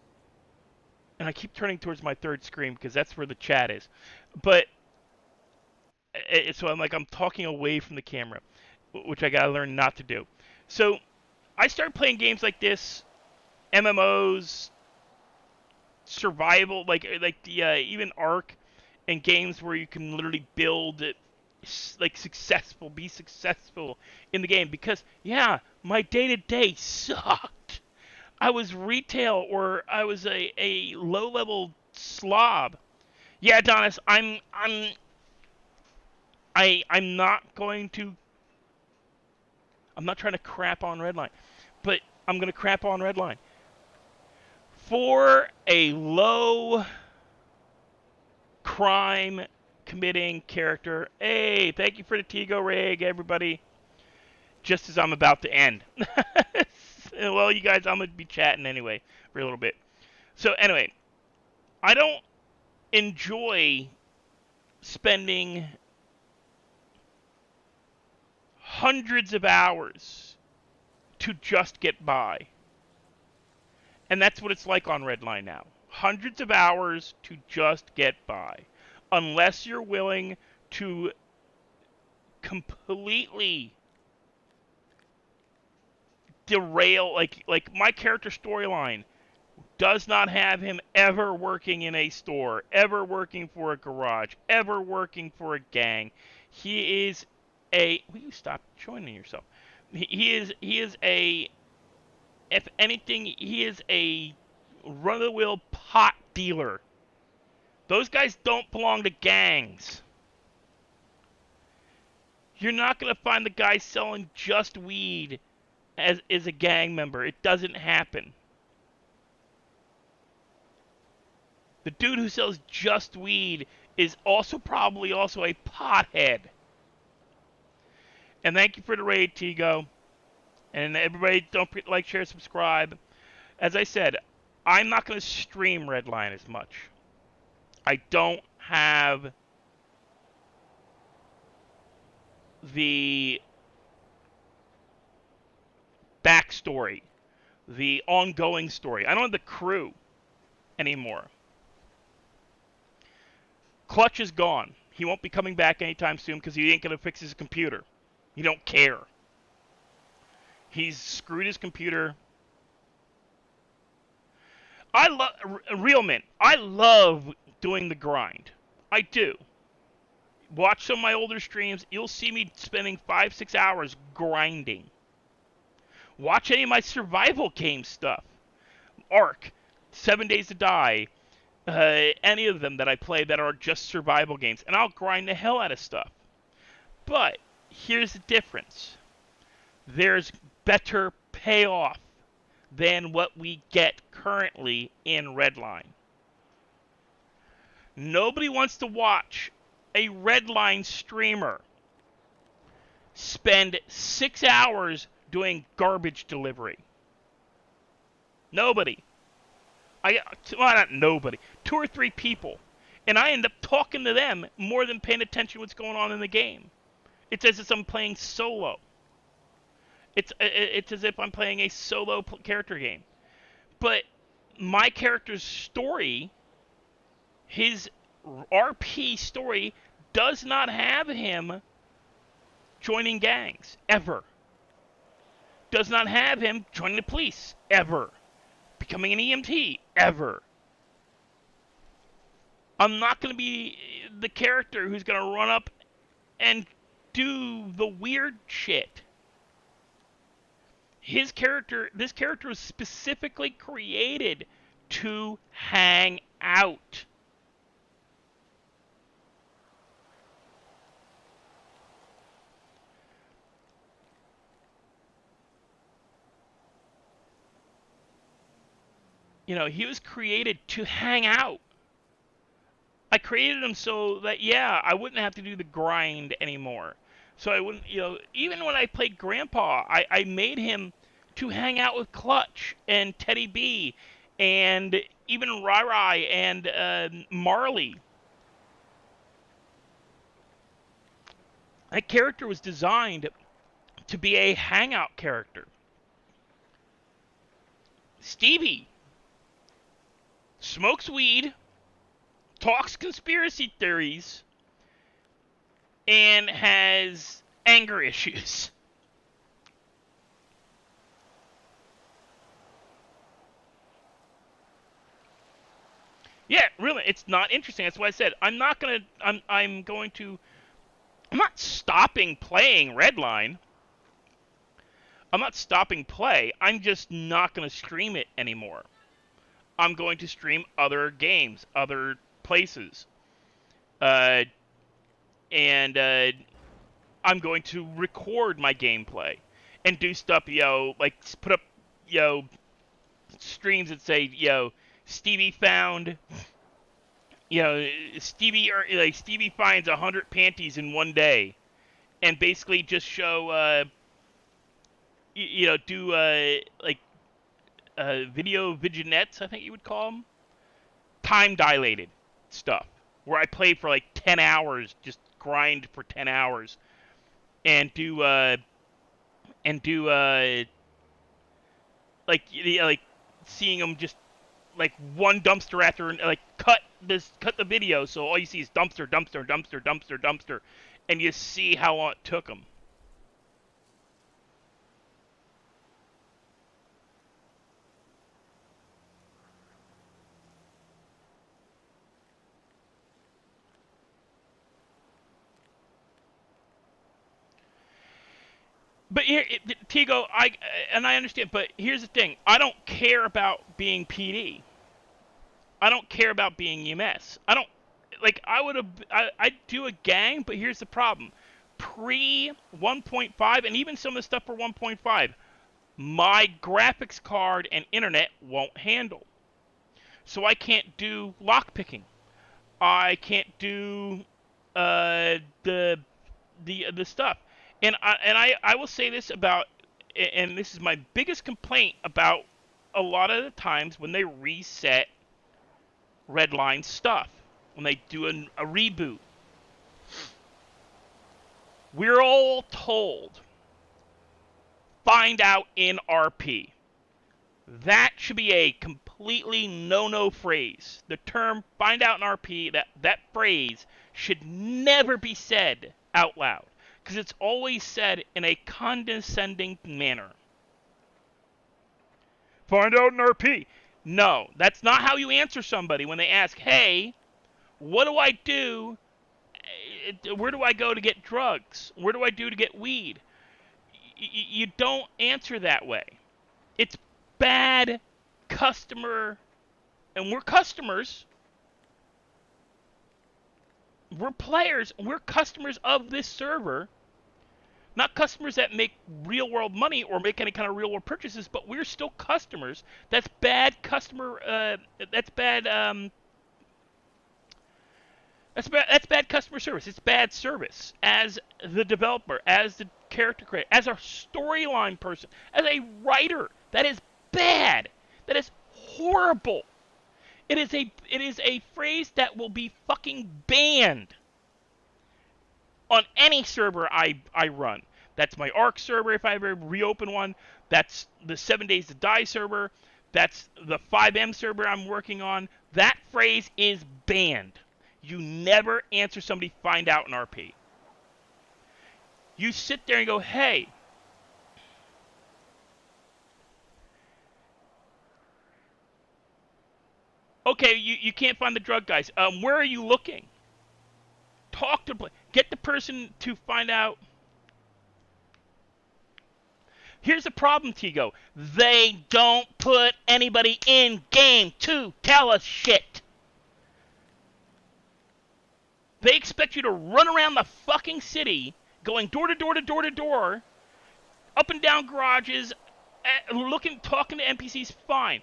and I keep turning towards my third screen because that's where the chat is, but so I'm talking away from the camera, which I gotta learn not to do. So I started playing games like this, MMOs, survival, like the even Ark, and games where you can literally build it, like be successful in the game. Because yeah, my day-to-day sucked. I was retail, or I was a low-level slob. Yeah, Adonis, I'm not going to. I'm not trying to crap on Redline, but I'm going to crap on Redline. For a low crime committing character, hey, thank you for the Tigo rig, everybody. Just as I'm about to end. Well, you guys, I'm going to be chatting anyway for a little bit. So anyway, I don't enjoy spending hundreds of hours to just get by. And that's what it's like on Redline now. Hundreds of hours to just get by. Unless you're willing to completely derail, like my character storyline does not have him ever working in a store, ever working for a garage, ever working for a gang. He is a... Will you stop joining yourself? He is a... If anything, he is a run-of-the-mill pot dealer. Those guys don't belong to gangs. You're not going to find the guy selling just weed as is a gang member. It doesn't happen. The dude who sells just weed is probably also a pothead. And thank you for the raid, Tigo. And everybody, don't forget to like, share, subscribe. As I said, I'm not going to stream Redline as much. I don't have the backstory, the ongoing story. I don't have the crew anymore. Clutch is gone. He won't be coming back anytime soon because he ain't going to fix his computer. He don't care. He's screwed his computer. I love doing the grind. I do. Watch some of my older streams. You'll see me spending 5-6 hours grinding. Watch any of my survival game stuff. Ark, 7 Days to Die, any of them that I play that are just survival games. And I'll grind the hell out of stuff. But here's the difference. There's better payoff than what we get currently in Redline. Nobody wants to watch a Redline streamer spend 6 hours doing garbage delivery. Nobody. Not nobody. 2 or 3 people. And I end up talking to them more than paying attention to what's going on in the game. It's as if I'm playing solo. It's as if I'm playing a solo character game. But my character's story, his RP story, does not have him joining gangs, ever. Does not have him joining the police, ever. Becoming an EMT, ever. I'm not going to be the character who's going to run up and do the weird shit. This character was specifically created to hang out. You know, he was created to hang out. I created him so that, yeah, I wouldn't have to do the grind anymore. So I wouldn't, you know, even when I played Grandpa, I made him to hang out with Clutch and Teddy B and even Rai Rai and Marley. That character was designed to be a hangout character. Stevie smokes weed, talks conspiracy theories, and has anger issues. Yeah, really, it's not interesting. That's why I said I'm not stopping playing Redline. I'm not stopping play. I'm just not going to stream it anymore. I'm going to stream other games, other places. And I'm going to record my gameplay and do stuff, like put up, streams that say, Stevie found, Stevie finds 100 panties in one day, and basically just show, video vignettes, I think you would call them, time dilated stuff, where I play for like 10 hours, just grind for 10 hours, and do seeing them just like one dumpster after, like cut the video so all you see is dumpster, dumpster, dumpster, dumpster, dumpster, and you see how long it took them. But here, Tigo, I understand, but here's the thing. I don't care about being PD. I don't care about being EMS. I'd do a gang, but here's the problem. Pre 1.5, and even some of the stuff for 1.5, my graphics card and internet won't handle. So I can't do lockpicking. I can't do the stuff. And I will say this about, and this is my biggest complaint about a lot of the times when they reset Redline stuff, when they do a reboot. We're all told, find out in RP. That should be a completely no-no phrase. The term find out in RP, that phrase should never be said out loud, because it's always said in a condescending manner. Find out in RP. No, that's not how you answer somebody when they ask, hey, what do I do? Where do I go to get drugs? Where do I do to get weed? You don't answer that way. It's bad customer, and we're customers. We're players. We're customers of this server. Not customers that make real world money or make any kind of real world purchases, but we're still customers. That's bad customer. That's bad. That's bad customer service. It's bad service as the developer, as the character creator, as a storyline person, as a writer. That is bad. That is horrible. It is a phrase that will be fucking banned on any server I run. That's my ARC server if I ever reopen one. That's the 7 Days to Die server. That's the 5M server I'm working on. That phrase is banned. You never answer somebody find out in RP. You sit there and go, hey, okay, you can't find the drug guys. Where are you looking? Talk to, get the person to find out. Here's the problem, Tigo. They don't put anybody in game to tell us shit. They expect you to run around the fucking city, going door to door to door to door, up and down garages, looking, talking to NPCs, fine.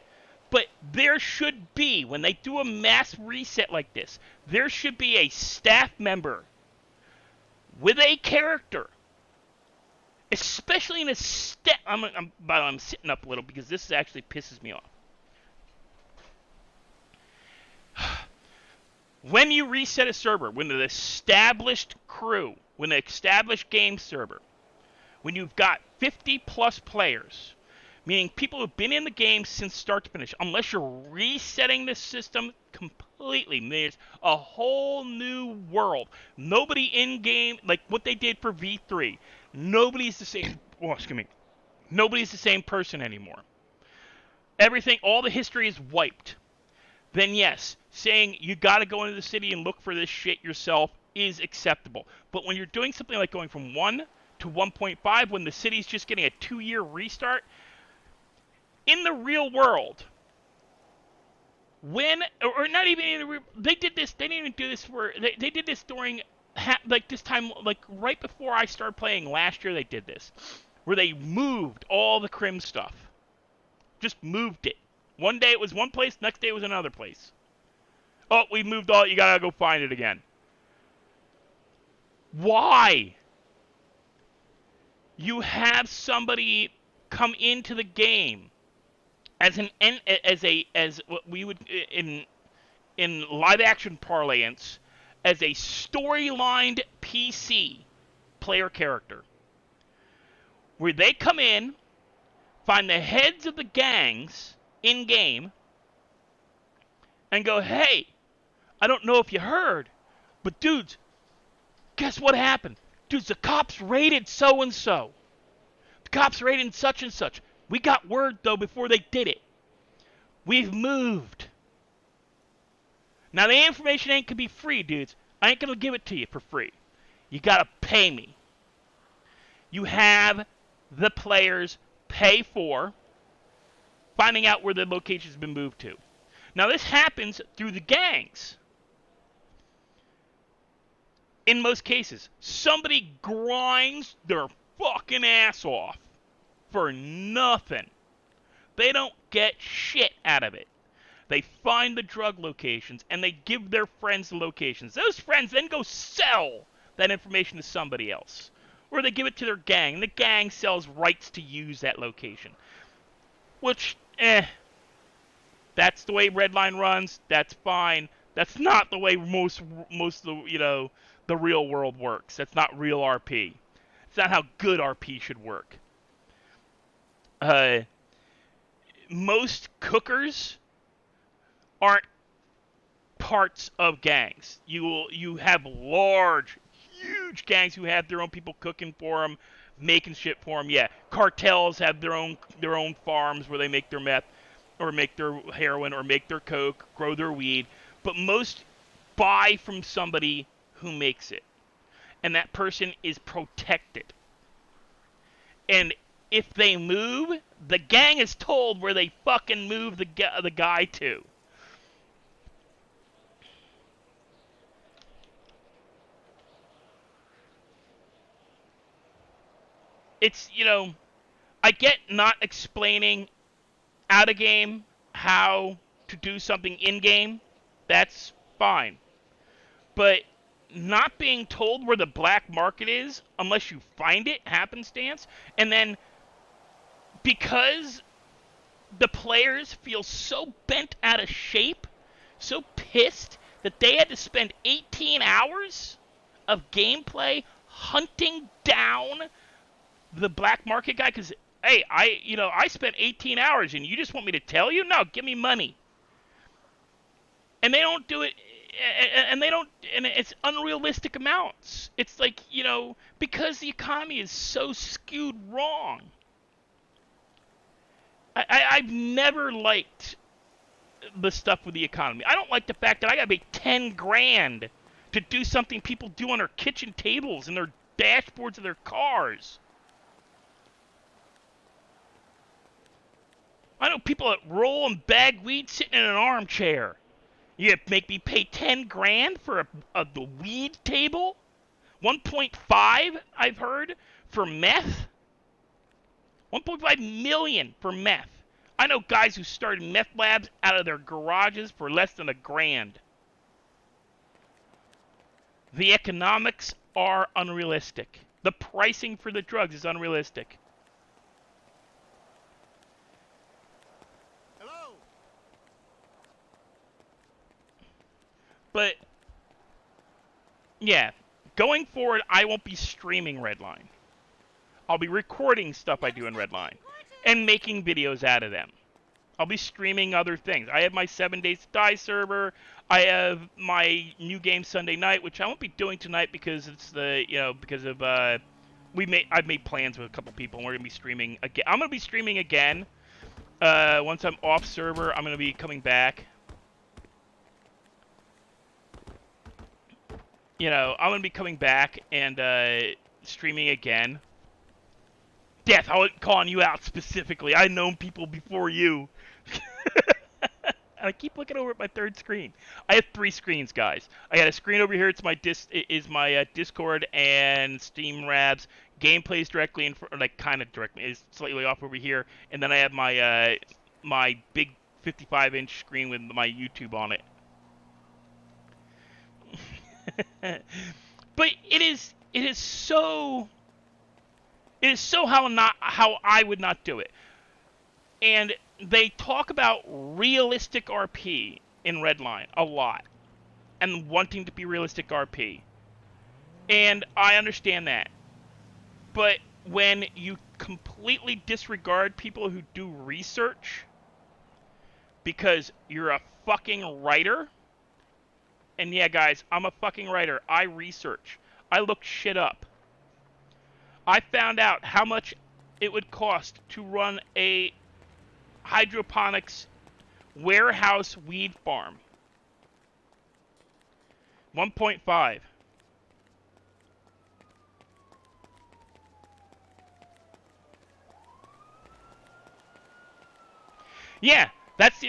But there should be, when they do a mass reset like this, there should be a staff member with a character, especially in a step. I'm sitting up a little because this actually pisses me off. When you reset a server, when an established crew, when an established game server, when you've got 50 plus players, meaning people who've been in the game since start to finish, unless you're resetting the system completely, there's a whole new world. Nobody in game, like what they did for V3, nobody's the same. Oh, excuse me. Nobody's the same person anymore. Everything, all the history is wiped. Then yes, saying you got to go into the city and look for this shit yourself is acceptable. But when you're doing something like going from 1 to 1.5, when the city's just getting a 2-year restart, in the real world, when, or not even in the real, they did this, they didn't even do this for, they did this during, like this time, like right before I started playing last year, they did this, where they moved all the crim stuff. Just moved it. One day it was one place, next day it was another place. Oh, we moved all, you gotta go find it again. Why? You have somebody come into the game as what we would in live action parlance as a storylined PC player character, where they come in, find the heads of the gangs in game, and go, hey, I don't know if you heard, but dudes, guess what happened? Dudes, the cops raided so and so. The cops raided such and such. We got word, though, before they did it. We've moved. Now, the information ain't gonna be free, dudes. I ain't gonna give it to you for free. You gotta pay me. You have the players pay for finding out where the location's been moved to. Now, this happens through the gangs. In most cases, somebody grinds their fucking ass off for nothing. They don't get shit out of it. They find the drug locations, and they give their friends the locations. Those friends then go sell that information to somebody else. Or they give it to their gang, and the gang sells rights to use that location. Which, that's the way Redline runs. That's fine. That's not the way most of the, the real world works. That's not real RP. It's not how good RP should work. Most cookers aren't parts of gangs. You have large, huge gangs who have their own people cooking for them, making shit for them. Yeah, cartels have their own farms where they make their meth, or make their heroin, or make their coke, grow their weed. But most buy from somebody who makes it, and that person is protected. And if they move, the gang is told where they fucking move the guy to. It's, I get not explaining out of game how to do something in game. That's fine. But not being told where the black market is unless you find it, happenstance, and then because the players feel so bent out of shape, so pissed that they had to spend 18 hours of gameplay hunting down the black market guy, because hey, I spent 18 hours and you just want me to tell you? No, give me money. And they don't do it, and they don't, and it's unrealistic amounts. It's like, because the economy is so skewed wrong. I've never liked the stuff with the economy. I don't like the fact that I gotta make 10 grand to do something people do on their kitchen tables and their dashboards of their cars. I know people that roll and bag weed sitting in an armchair. You make me pay 10 grand for the weed table? 1.5, I've heard, for meth? 1.5 million for meth. I know guys who started meth labs out of their garages for less than $1,000. The economics are unrealistic. The pricing for the drugs is unrealistic. Hello? But, yeah, going forward, I won't be streaming Redline. I'll be recording stuff I do in Redline and making videos out of them. I'll be streaming other things. I have my 7 Days to Die server. I have my new game Sunday night, which I won't be doing tonight because it's because of I've made plans with a couple people and we're gonna be streaming again. I'm gonna be streaming again. Once I'm off server, I'm gonna be coming back. I'm gonna be coming back and streaming again. Death, I wasn't calling you out specifically. I've known people before you. I keep looking over at my third screen. I have 3 screens, guys. I got a screen over here. It's my Discord and Steam Rabs. Gameplays directly in front, like kind of directly, is slightly off over here. And then I have my my big 55-inch screen with my YouTube on it. But it is so how I would not do it. And they talk about realistic RP in Redline a lot, and wanting to be realistic RP. And I understand that. But when you completely disregard people who do research because you're a fucking writer, and yeah, guys, I'm a fucking writer. I research. I look shit up. I found out how much it would cost to run a hydroponics warehouse weed farm. 1.5. Yeah, that's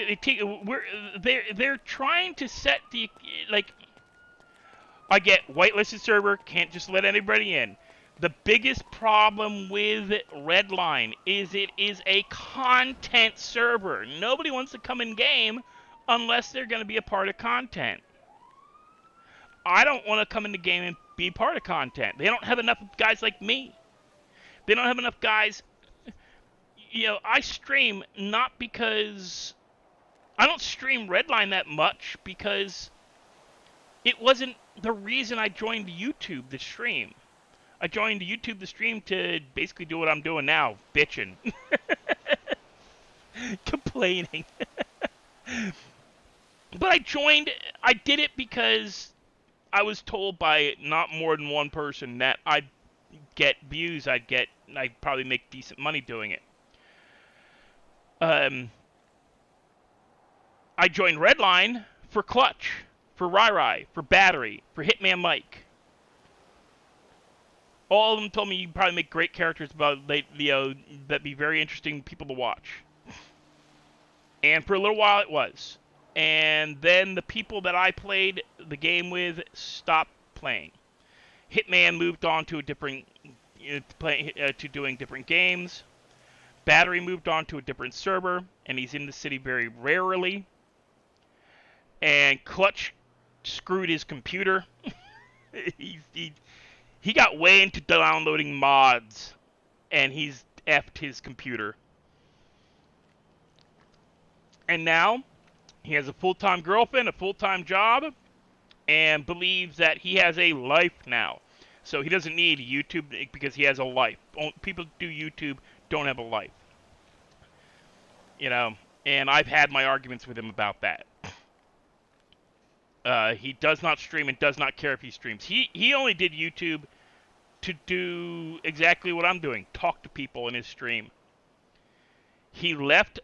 they're trying to set the I get whitelisted server, can't just let anybody in. The biggest problem with Redline is it is a content server. Nobody wants to come in game unless they're going to be a part of content. I don't want to come into game and be part of content. They don't have enough guys like me. They don't have enough guys. I stream not because I don't stream Redline that much because it wasn't the reason I joined YouTube to stream. I joined YouTube to stream to basically do what I'm doing now, bitching. Complaining. But I did it because I was told by not more than one person that I'd get views, I'd probably make decent money doing it. I joined Redline for Clutch, for Rai, for Battery, for Hitman Mike. All of them told me you'd probably make great characters that'd be very interesting people to watch. And for a little while it was. And then the people that I played the game with stopped playing. Hitman moved on to a different to doing different games. Battery moved on to a different server, and he's in the city very rarely. And Clutch screwed his computer. He got way into downloading mods, and he's effed his computer. And now, he has a full-time girlfriend, a full-time job, and believes that he has a life now. So he doesn't need YouTube because he has a life. People do YouTube don't have a life. You know, and I've had my arguments with him about that. He does not stream and does not care if he streams. He only did YouTube to do exactly what I'm doing, talk to people in his stream. He left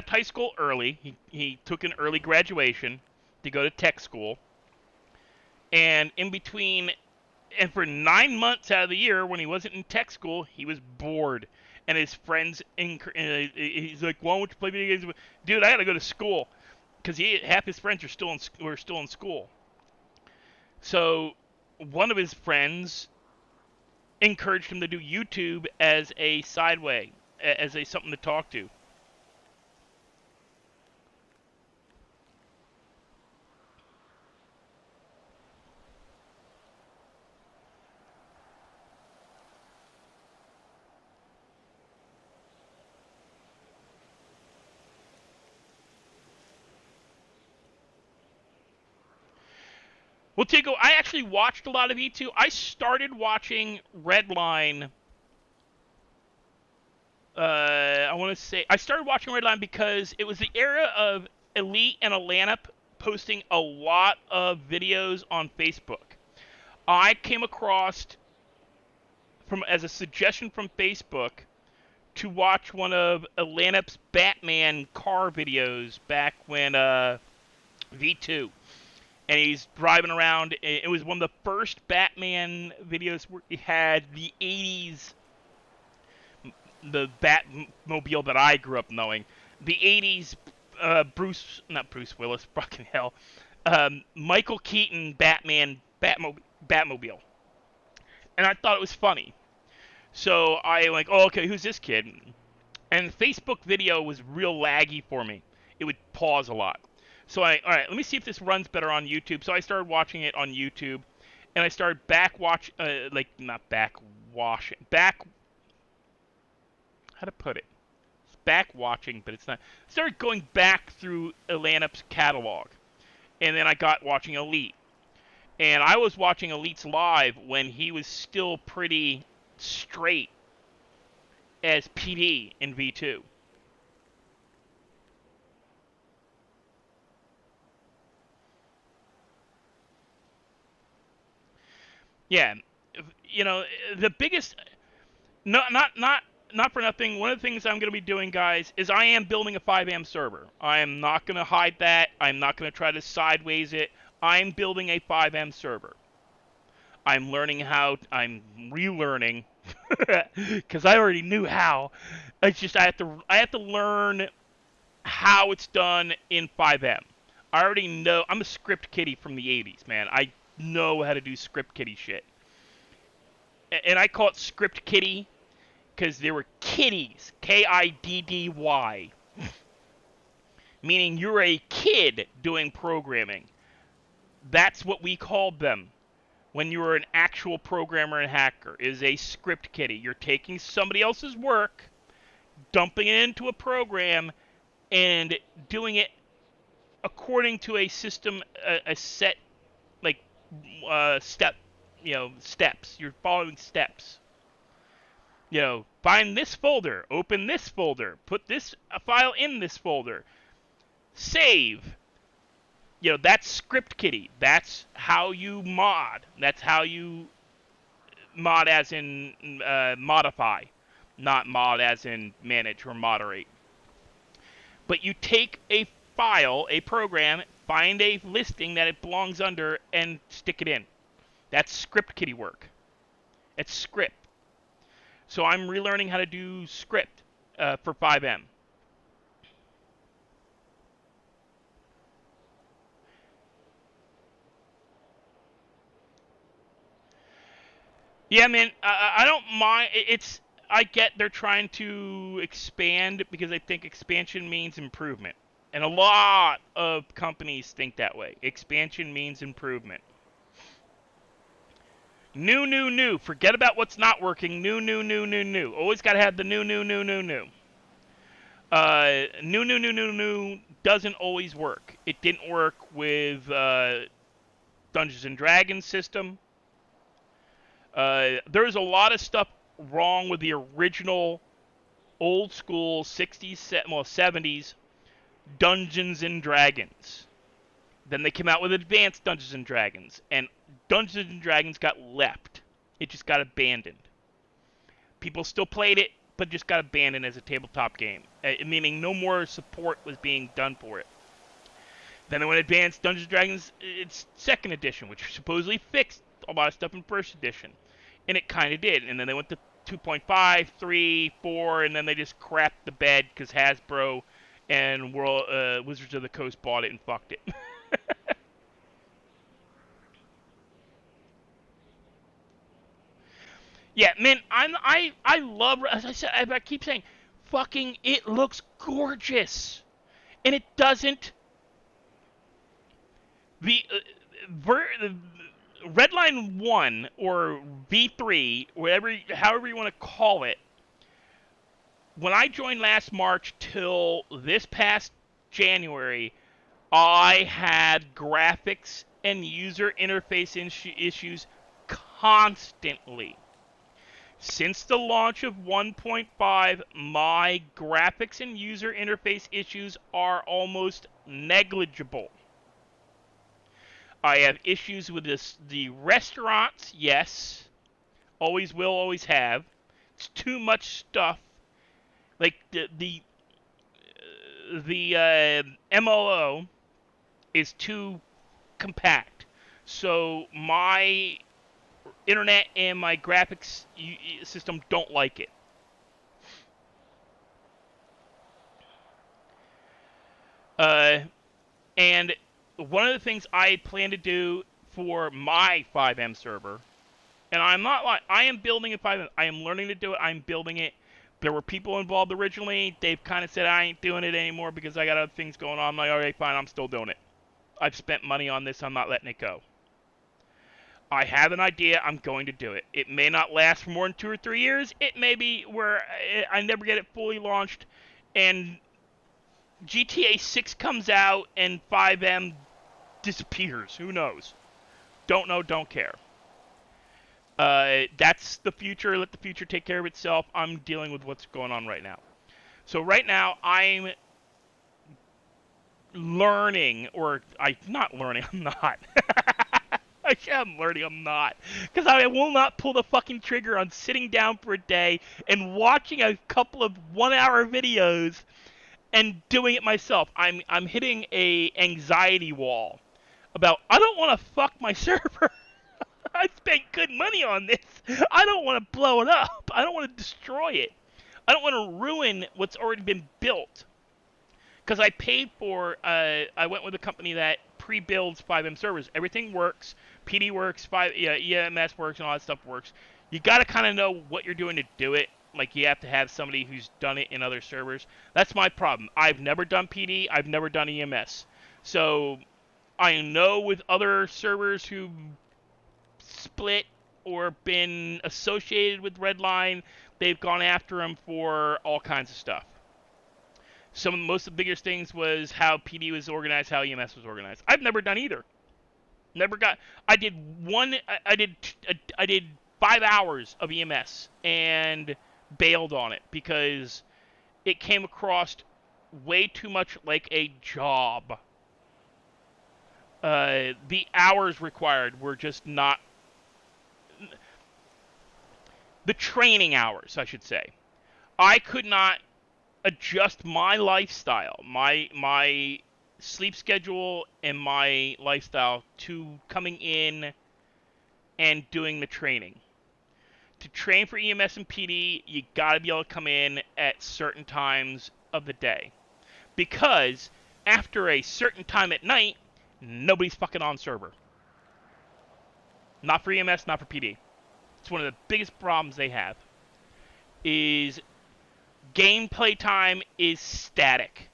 high school early. He took an early graduation to go to tech school. And in between, and for 9 months out of the year when he wasn't in tech school, he was bored. And his friends, he's like, "Why don't you play video games?" Dude, I got to go to school because half his friends were still in school. So one of his friends encouraged him to do YouTube as a sideway, as a something to talk to. Well, Tigo, I actually watched a lot of E2. I started watching Redline. I want to say I started watching Redline because it was the era of Elite and Atlanta posting a lot of videos on Facebook. I came across as a suggestion from Facebook to watch one of Atlanta's Batman car videos back when V2. And he's driving around. It was one of the first Batman videos where he had the 80s, the Batmobile that I grew up knowing. The 80s not Bruce Willis, fucking hell. Michael Keaton Batmobile. And I thought it was funny. So I like, oh, okay, who's this kid? And Facebook video was real laggy for me. It would pause a lot. So all right, let me see if this runs better on YouTube. So I started watching it on YouTube, and I started how to put it? It's back watching, but it's not. I started going back through Atlanta's catalog, and then I got watching Elite. And I was watching Elite's live when he was still pretty straight as PD in V2. Yeah, you know, the biggest, not for nothing. One of the things I'm going to be doing, guys, is I am building a 5am server. I am not going to hide that. I'm not going to try to sideways it. I'm building a 5am server. I'm learning how. I'm relearning because I already knew how. It's just I have to learn how it's done in 5M. I already know. I'm a script kiddie from the 80s, man. I know how to do script kiddie shit. And I call it script kiddie because there were kiddies, Kiddy, meaning you're a kid doing programming. That's what we called them when you were an actual programmer and hacker, is a script kiddie. You're taking somebody else's work, dumping it into a program, and doing it according to a system, a set, like, steps. You're following steps. You know, find this folder, open this folder, put this file in this folder, save. You know, that's script kiddie. That's how you mod. That's how you mod as in modify, not mod as in manage or moderate. But you take a file, a program, find a listing that it belongs under, and stick it in. That's script kiddie work. It's script. So I'm relearning how to do script for 5M. Yeah, man, I don't mind. I get they're trying to expand because I think expansion means improvement. And a lot of companies think that way. Expansion means improvement. New. Forget about what's not working. New. Always got to have the new. New doesn't always work. It didn't work with Dungeons and Dragons system. There's a lot of stuff wrong with the original old school 60s, 70s Dungeons and Dragons. Then they came out with Advanced Dungeons and Dragons, and Dungeons and Dragons got left. It just got abandoned. People still played it, but just got abandoned as a tabletop game, meaning no more support was being done for it. Then they went Advanced Dungeons and Dragons, its second edition, which supposedly fixed a lot of stuff in first edition, and it kind of did. And then they went to 2.5, 3, 4, and then they just crapped the bed because Hasbro and Wizards of the Coast bought it and fucked it. Yeah, man, I love, as I said, I keep saying, fucking, it looks gorgeous, and it doesn't. The Redline 1 or V3, however you want to call it, when I joined last March till this past January, I had graphics and user interface issues constantly. Since the launch of 1.5, my graphics and user interface issues are almost negligible. I have issues with the restaurants, yes. Always will, always have. It's too much stuff. Like the MLO is too compact. So my internet and my graphics system don't like it. And one of the things I plan to do for my 5M server, and I'm not lying, I am building a 5M. I am learning to do it. I'm building it. There were people involved originally. They've kind of said, I ain't doing it anymore because I got other things going on. I'm like, okay, fine, I'm still doing it. I've spent money on this. I'm not letting it go. I have an idea. I'm going to do it. It may not last for more than 2 or 3 years. It may be where I never get it fully launched and GTA 6 comes out and 5M disappears. Who knows? Don't know, don't care. That's the future. Let the future take care of itself. I'm dealing with what's going on right now. So right now, I'm learning, or I'm not learning, I'm not. I am learning, I'm not. Because I will not pull the fucking trigger on sitting down for a day and watching a couple of 1-hour videos and doing it myself. I'm hitting a anxiety wall about, I don't want to fuck my server. I spent good money on this. I don't want to blow it up. I don't want to destroy it. I don't want to ruin what's already been built. Because I paid for, I went with a company that pre-builds 5M servers. Everything works. PD works, EMS works, and all that stuff works. You got to kind of know what you're doing to do it. Like, you have to have somebody who's done it in other servers. That's my problem. I've never done PD. I've never done EMS. So, I know with other servers who split or been associated with Redline, they've gone after them for all kinds of stuff. Most of the biggest things was how PD was organized, how EMS was organized. I've never done either. I did 5 hours of EMS and bailed on it because it came across way too much like a job. The hours required were just not the training hours, I should say. I could not adjust my lifestyle, my sleep schedule and my lifestyle to coming in and doing the training. To train for EMS and PD, you gotta be able to come in at certain times of the day. Because after a certain time at night, nobody's fucking on server. Not for EMS, not for PD. It's one of the biggest problems they have. Is gameplay time is static.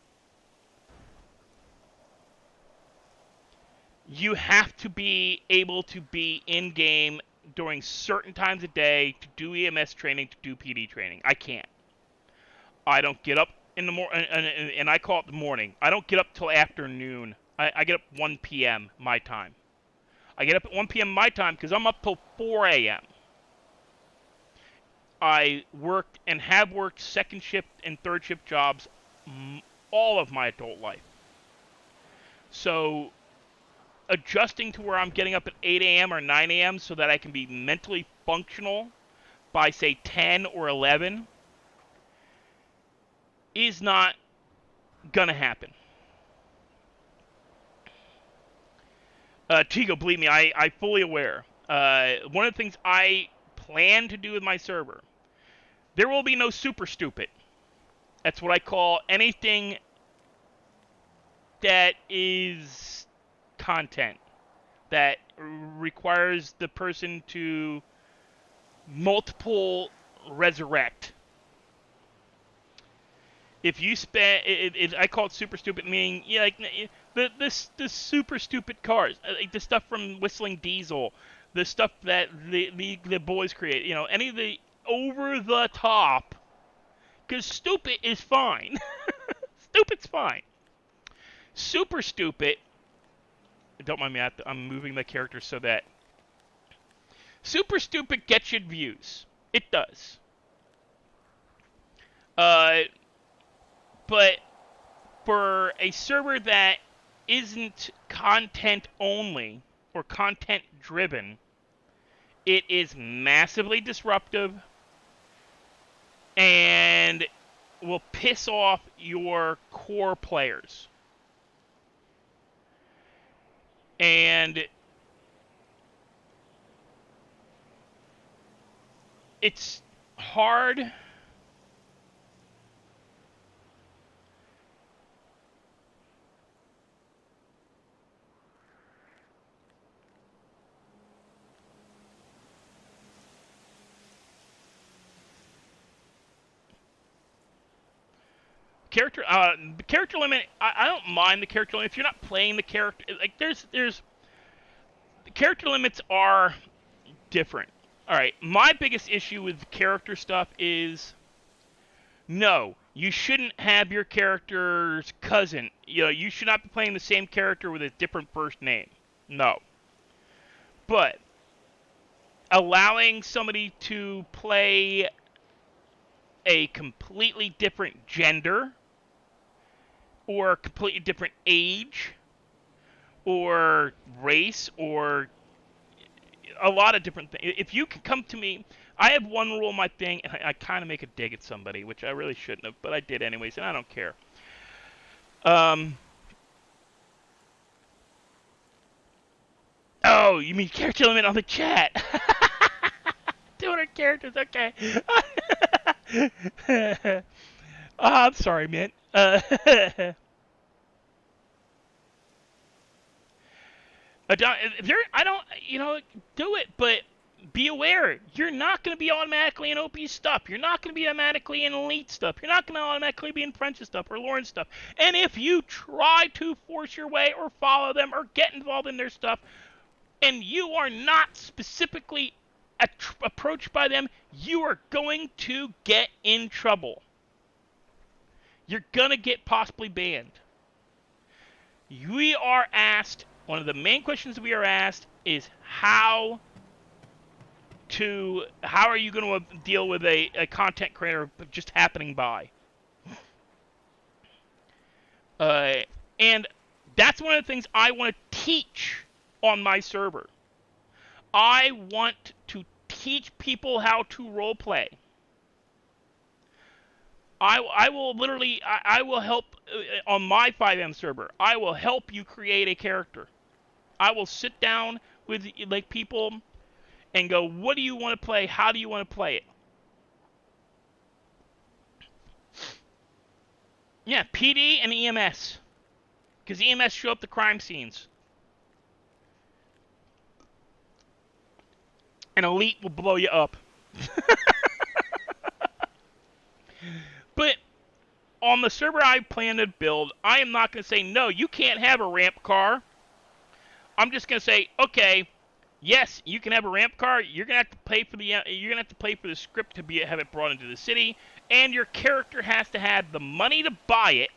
You have to be able to be in-game during certain times of day to do EMS training, to do PD training. I can't. I don't get up in the morning, and I call it the morning. I don't get up till afternoon. I get up 1 p.m. my time. I get up at 1 p.m. my time because I'm up till 4 a.m. I worked and have worked second shift and third shift jobs all of my adult life. So adjusting to where I'm getting up at 8 a.m. or 9 a.m. so that I can be mentally functional by, say, 10 or 11 is not going to happen. Tigo, believe me, I'm fully aware. One of the things I plan to do with my server, there will be no super stupid. That's what I call anything that is content that requires the person to multiple resurrect. If you spend, I call it super stupid, meaning like the super stupid cars, like the stuff from Whistling Diesel, the stuff that the boys create. You know, any of the over the top. Because stupid is fine. Stupid's fine. Super stupid. Don't mind me. I'm moving the character so that super stupid gets you views. It does. But for a server that isn't content only or content driven, it is massively disruptive and will piss off your core players. And it's hard character limit. I don't mind the character limit if you're not playing the character. Like there's the character limits are different. All right, my biggest issue with character stuff is no, you shouldn't have your character's cousin. You know, you should not be playing the same character with a different first name. No, but allowing somebody to play a completely different gender or a completely different age or race or a lot of different things. If you can come to me, I have one rule in my thing, and I kind of make a dig at somebody, which I really shouldn't have, but I did anyways, and I don't care. Oh, you mean character limit on the chat? 200 characters, okay. I'm sorry, man. I don't, do it, but be aware. You're not going to be automatically in OP stuff. You're not going to be automatically in Elite stuff. You're not going to automatically be in French's stuff or Lauren's stuff. And if you try to force your way or follow them or get involved in their stuff, and you are not specifically approached by them, you are going to get in trouble. You're going to get possibly banned. We are asked, one of the main questions we are asked is how are you going to deal with a content creator just happening by? And that's one of the things I want to teach on my server. I want to teach people how to roleplay. I will literally, I will help on my 5M server. I will help you create a character. I will sit down with like people and go, what do you want to play? How do you want to play it? Yeah, PD and EMS. Because EMS show up the crime scenes. And Elite will blow you up. But on the server I plan to build, I am not going to say, no, you can't have a ramp car. I'm just going to say, okay, yes, you can have a ramp car. You're going to have to pay for the script to have it brought into the city, and your character has to have the money to buy it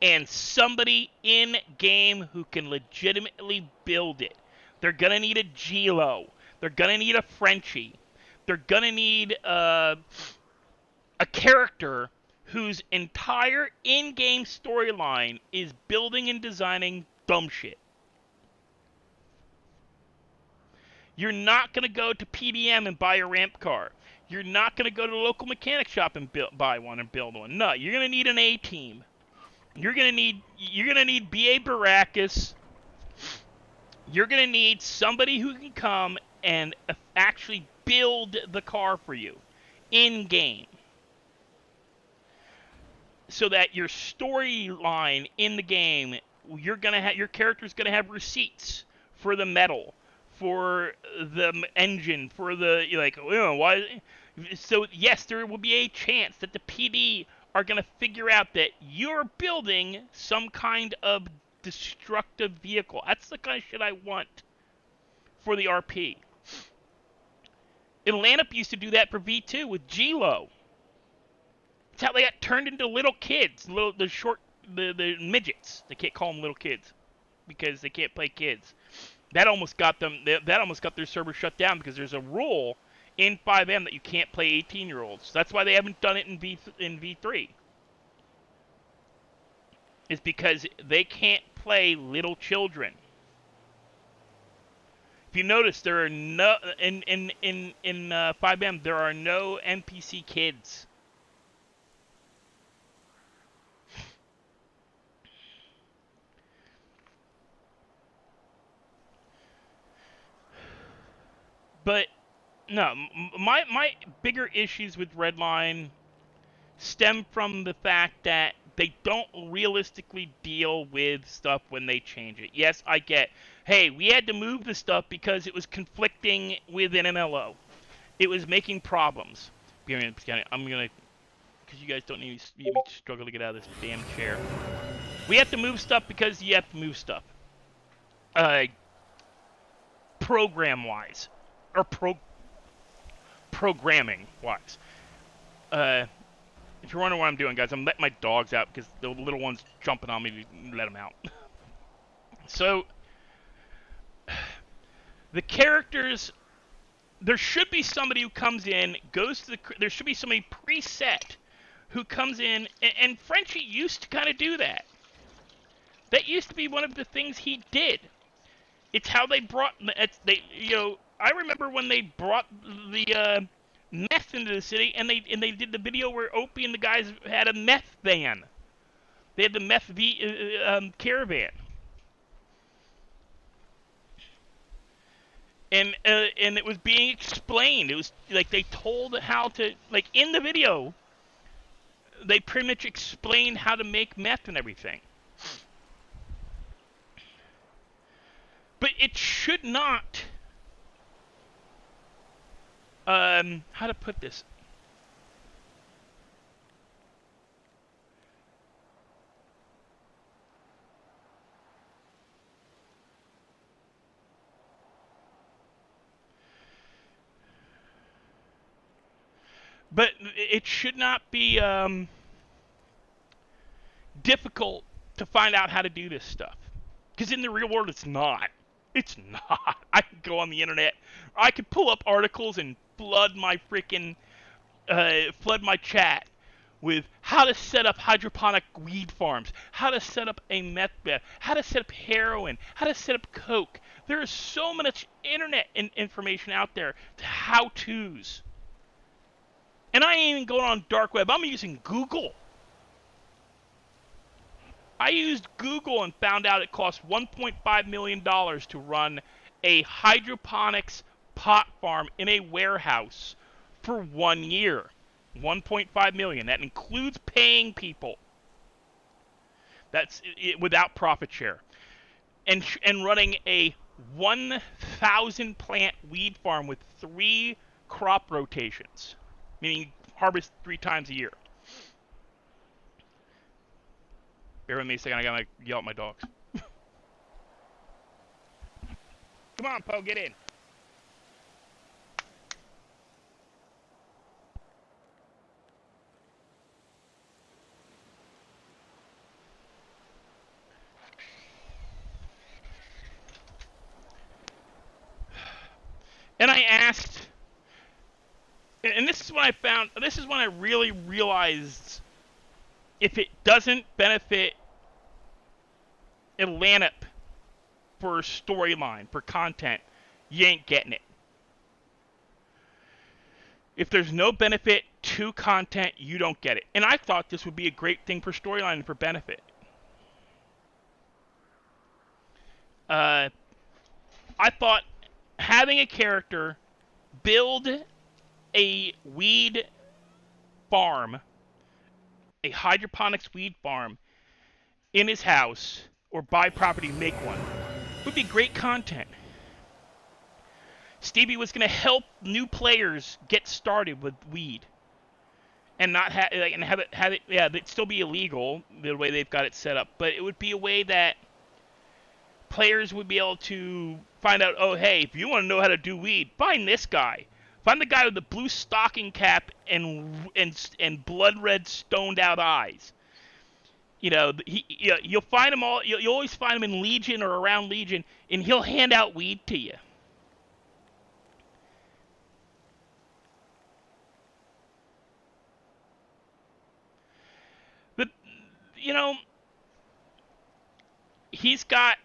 and somebody in game who can legitimately build it. They're going to need a Gilo. They're going to need a Frenchie. they're gonna need a character whose entire in-game storyline is building and designing dumb shit. You're not going to go to PDM and buy a ramp car. You're not going to go to the local mechanic shop and buy one and build one. No, you're going to need an A team. You're going to need BA Baracus. You're going to need somebody who can come and actually build the car for you in game, so that your storyline in the game, your character's going to have receipts for the metal, for the engine, for the why. So yes, there will be a chance that the PD are going to figure out that you're building some kind of destructive vehicle. That's the kind of shit I want for the RP. Atlanta used to do that for V2 with G-Lo. It's how they got turned into little kids, the midgets. They can't call them little kids because they can't play kids. That almost got their server shut down because there's a rule in 5M that you can't play 18-year-olds. That's why they haven't done it in V3. It's because they can't play little children. If you notice, there are no in 5M there are no NPC kids. But no, my bigger issues with Redline stem from the fact that they don't realistically deal with stuff when they change it. Yes, I get, hey, we had to move the stuff because it was conflicting with an MLO. It was making problems. I'm gonna, because you guys don't need me to struggle to get out of this damn chair. We have to move stuff because you have to move stuff. Program-wise. Or programming-wise. If you're wondering what I'm doing, guys, I'm letting my dogs out because the little one's jumping on me to let them out. So, the characters, there should be somebody who comes in, there should be somebody preset who comes in, and Frenchie used to kind of do that. That used to be one of the things he did. It's how they brought, I remember when they brought the meth into the city, and they did the video where Opie and the guys had a meth van. They had the meth caravan, and it was being explained. It was like they told how to, like in the video, they pretty much explained how to make meth and everything. But it should not. How to put this? But it should not be difficult to find out how to do this stuff. Because in the real world, it's not. It's not. I can go on the internet. I could pull up articles and flood my freaking, flood my chat with how to set up hydroponic weed farms, how to set up a meth bath, how to set up heroin, how to set up coke. There is so much internet information out there, how-tos. And I ain't even going on dark web. I'm using Google. I used Google and found out it costs $1.5 million to run a hydroponics pot farm in a warehouse for 1 year. $1.5 million. That includes paying people. That's it, without profit share. And running a 1,000 plant weed farm with 3 crop rotations, meaning harvest 3 times a year. Bear with me a second, I gotta yell at my dogs. Come on, Poe, get in. And I asked and this is when I found. This is when I really realized if it doesn't benefit Atlanta for storyline, for content, you ain't getting it. If there's no benefit to content, you don't get it. And I thought this would be a great thing for storyline and for benefit. I thought having a character build a weed farm, a hydroponics weed farm, in his house, or buy property, make one, would be great content. Stevie was going to help new players get started with weed, and not have it it'd still be illegal the way they've got it set up, but it would be a way that players would be able to find out. Oh, hey, if you want to know how to do weed, find this guy. Find the guy with the blue stocking cap and blood red stoned out eyes. You know, you'll find him all. You'll always find him in Legion or around Legion, and he'll hand out weed to you. But you know, he's got.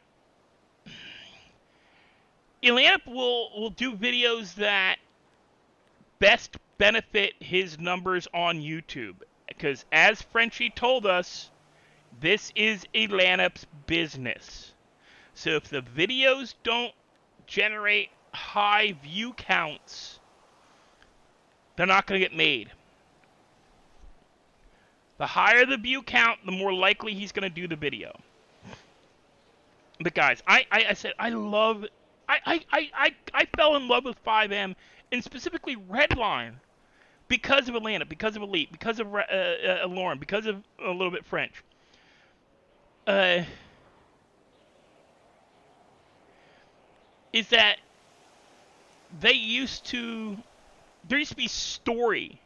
Atlanta will do videos that best benefit his numbers on YouTube, because as Frenchie told us, this is Atlanta's business. So if the videos don't generate high view counts, they're not going to get made. The higher the view count, the more likely he's going to do the video. But guys, I said I love. I fell in love with 5M, and specifically Redline, because of Atlanta, because of Elite, because of Lauren, because of a little bit French. Is that there used to be story.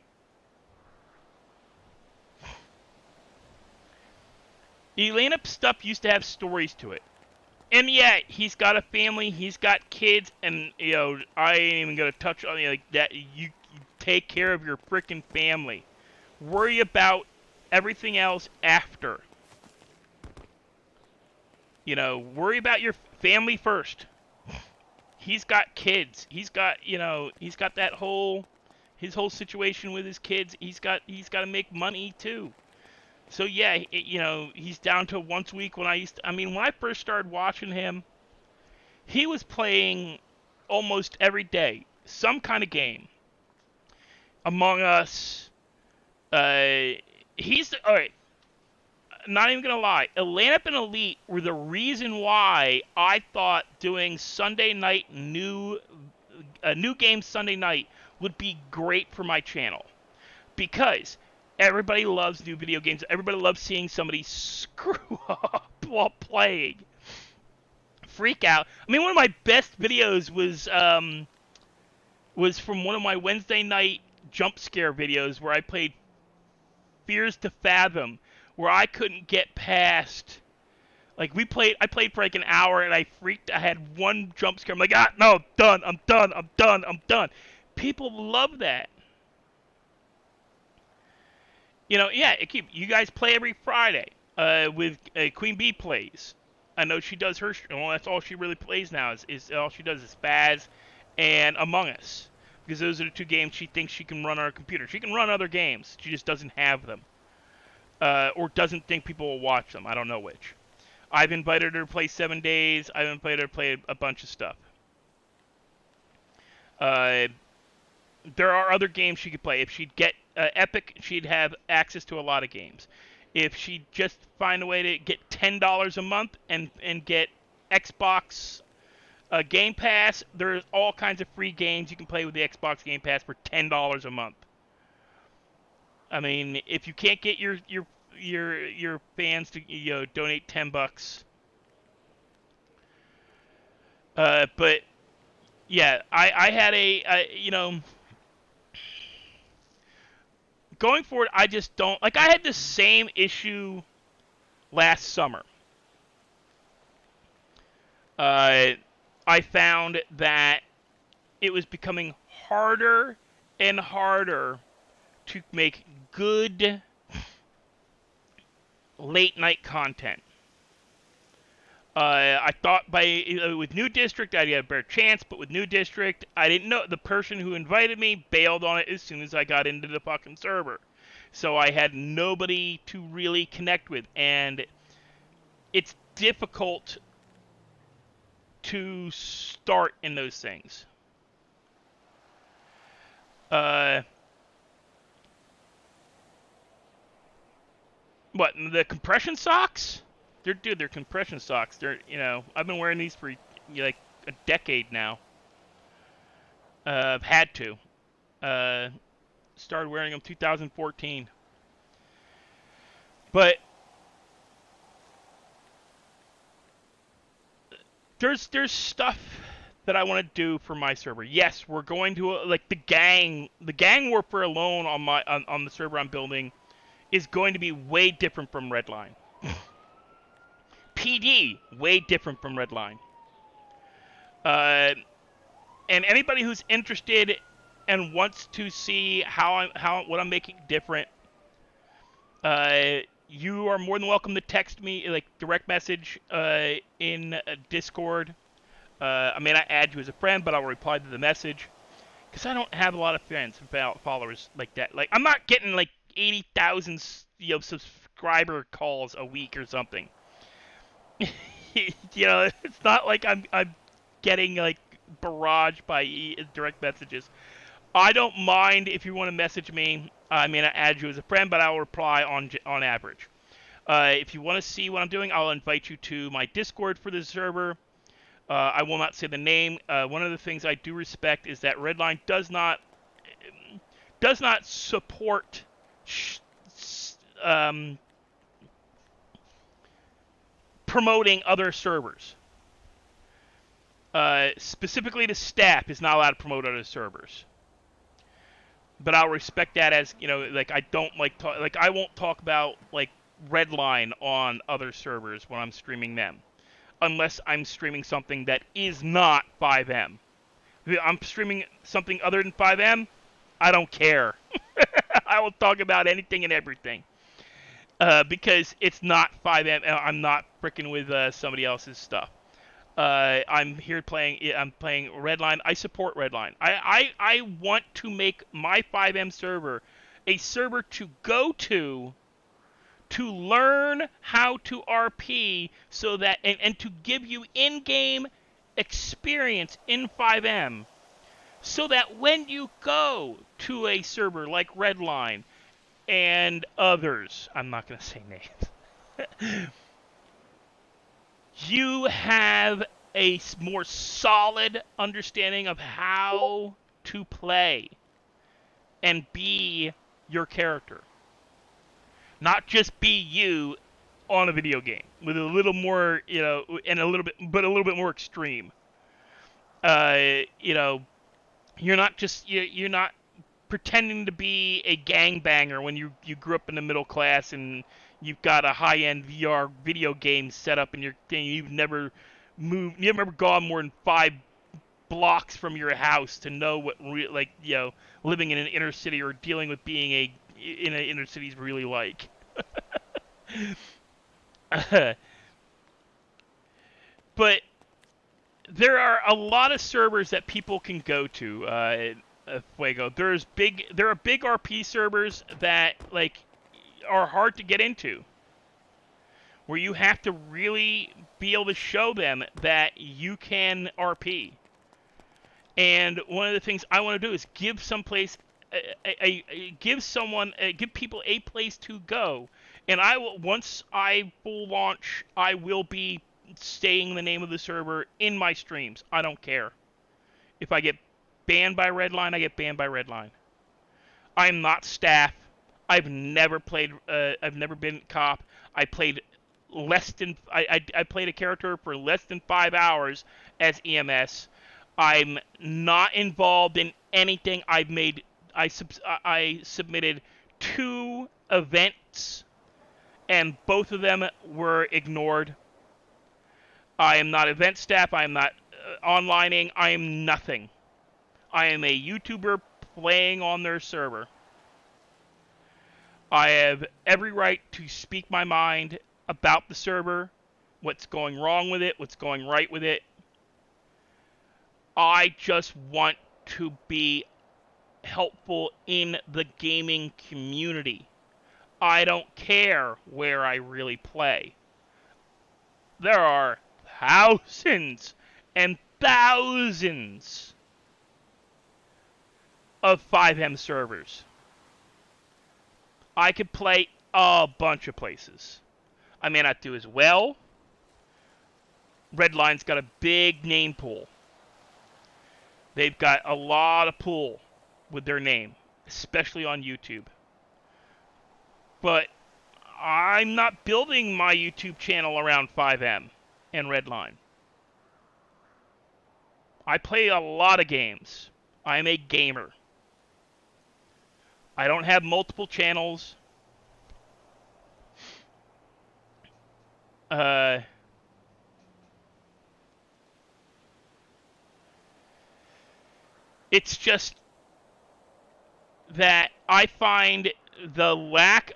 Atlanta stuff used to have stories to it. And yeah, he's got a family, he's got kids, and you know, I ain't even gonna touch on like that. You take care of your freaking family. Worry about everything else after. You know, worry about your family first. He's got kids. He's got, you know, he's got that his whole situation with his kids. He's got to make money too. So yeah, you know, he's down to once a week. When when I first started watching him, he was playing almost every day some kind of game. Among Us. He's all right. Not even gonna lie, Atlanta and Elite were the reason why I thought doing Sunday night new game Sunday night would be great for my channel, because everybody loves new video games. Everybody loves seeing somebody screw up while playing. Freak out. I mean, one of my best videos was from one of my Wednesday night jump scare videos where I played Fears to Fathom, where I couldn't get past. Like I played for like an hour and I had one jump scare. I'm like, no, I'm done. People love that. You know, yeah, you guys play every Friday with Queen Bee plays. I know she does her. Well, that's all she really plays now. Is all she does is Spaz and Among Us, because those are the two games she thinks she can run on her computer. She can run other games. She just doesn't have them, or doesn't think people will watch them. I don't know which. I've invited her to play 7 Days. I've invited her to play a bunch of stuff. There are other games she could play. If she'd get Epic, she'd have access to a lot of games. If she'd just find a way to get $10 a month and get Xbox Game Pass, there's all kinds of free games you can play with the Xbox Game Pass for $10 a month. I mean, if you can't get your fans to donate $10, but yeah, I had going forward, I just don't like. I had the same issue last summer. I found that it was becoming harder and harder to make good late night content. I thought with New District I'd get a better chance, but with New District I didn't know. The person who invited me bailed on it as soon as I got into the fucking server, so I had nobody to really connect with, and it's difficult to start in those things. What, the compression socks? They're compression socks. I've been wearing these for like a decade now. I've had to. Started wearing them 2014. But there's stuff that I want to do for my server. Yes, we're going to like the gang warfare alone on the server I'm building is going to be way different from Redline. PD, way different from Redline. And anybody who's interested and wants to see what I'm making different, you are more than welcome to text me, like direct message in Discord. I may not add you as a friend, but I'll reply to the message because I don't have a lot of friends and followers like that. Like I'm not getting like 80,000 subscriber calls a week or something. It's not like I'm getting like barraged by direct messages. I don't mind if you want to message me. I may not add you as a friend, but I'll reply on average. If you want to see what I'm doing, I'll invite you to my Discord for the server. I will not say the name. One of the things I do respect is that Redline does not support promoting other servers. Specifically, the staff is not allowed to promote other servers. But I'll respect that as, like I don't like I won't talk about like Redline on other servers when I'm streaming them, unless I'm streaming something that is not 5M. If I'm streaming something other than 5M, I don't care. I will talk about anything and everything. Because it's not 5M. I'm not fricking with somebody else's stuff. I'm here playing Redline. I support Redline. I want to make my 5M server a server to go to learn how to RP so that and to give you in-game experience in 5M so that when you go to a server like Redline and others, I'm not going to say names, you have a more solid understanding of how to play and be your character. Not just be you on a video game with a little more, and a little bit more extreme. You're not pretending to be a gangbanger when you grew up in the middle class and you've got a high-end VR video game set up and you've never gone more than 5 blocks from your house to know what living in an inner city or dealing with being in an inner city is really like. But there are a lot of servers that people can go to. Fuego. There are big RP servers that are hard to get into, where you have to really be able to show them that you can RP. And one of the things I want to do is give people a place to go. And once I full launch, I will be saying the name of the server in my streams. I don't care. If I get banned by Redline, I get banned by Redline. I'm not staff. I've never been cop. I played I played a character for less than 5 hours as EMS. I'm not involved in anything. I submitted 2 events, and both of them were ignored. I am not event staff. I am not onlining. I am nothing. I am a YouTuber playing on their server. I have every right to speak my mind about the server, what's going wrong with it, what's going right with it. I just want to be helpful in the gaming community. I don't care where I really play. There are thousands and thousands of 5M servers. I could play a bunch of places. I may not do as well. Redline's got a big name pool. They've got a lot of pull with their name, especially on YouTube. But I'm not building my YouTube channel around 5M and Redline. I play a lot of games. I'm a gamer. I don't have multiple channels. It's just that I find the lack,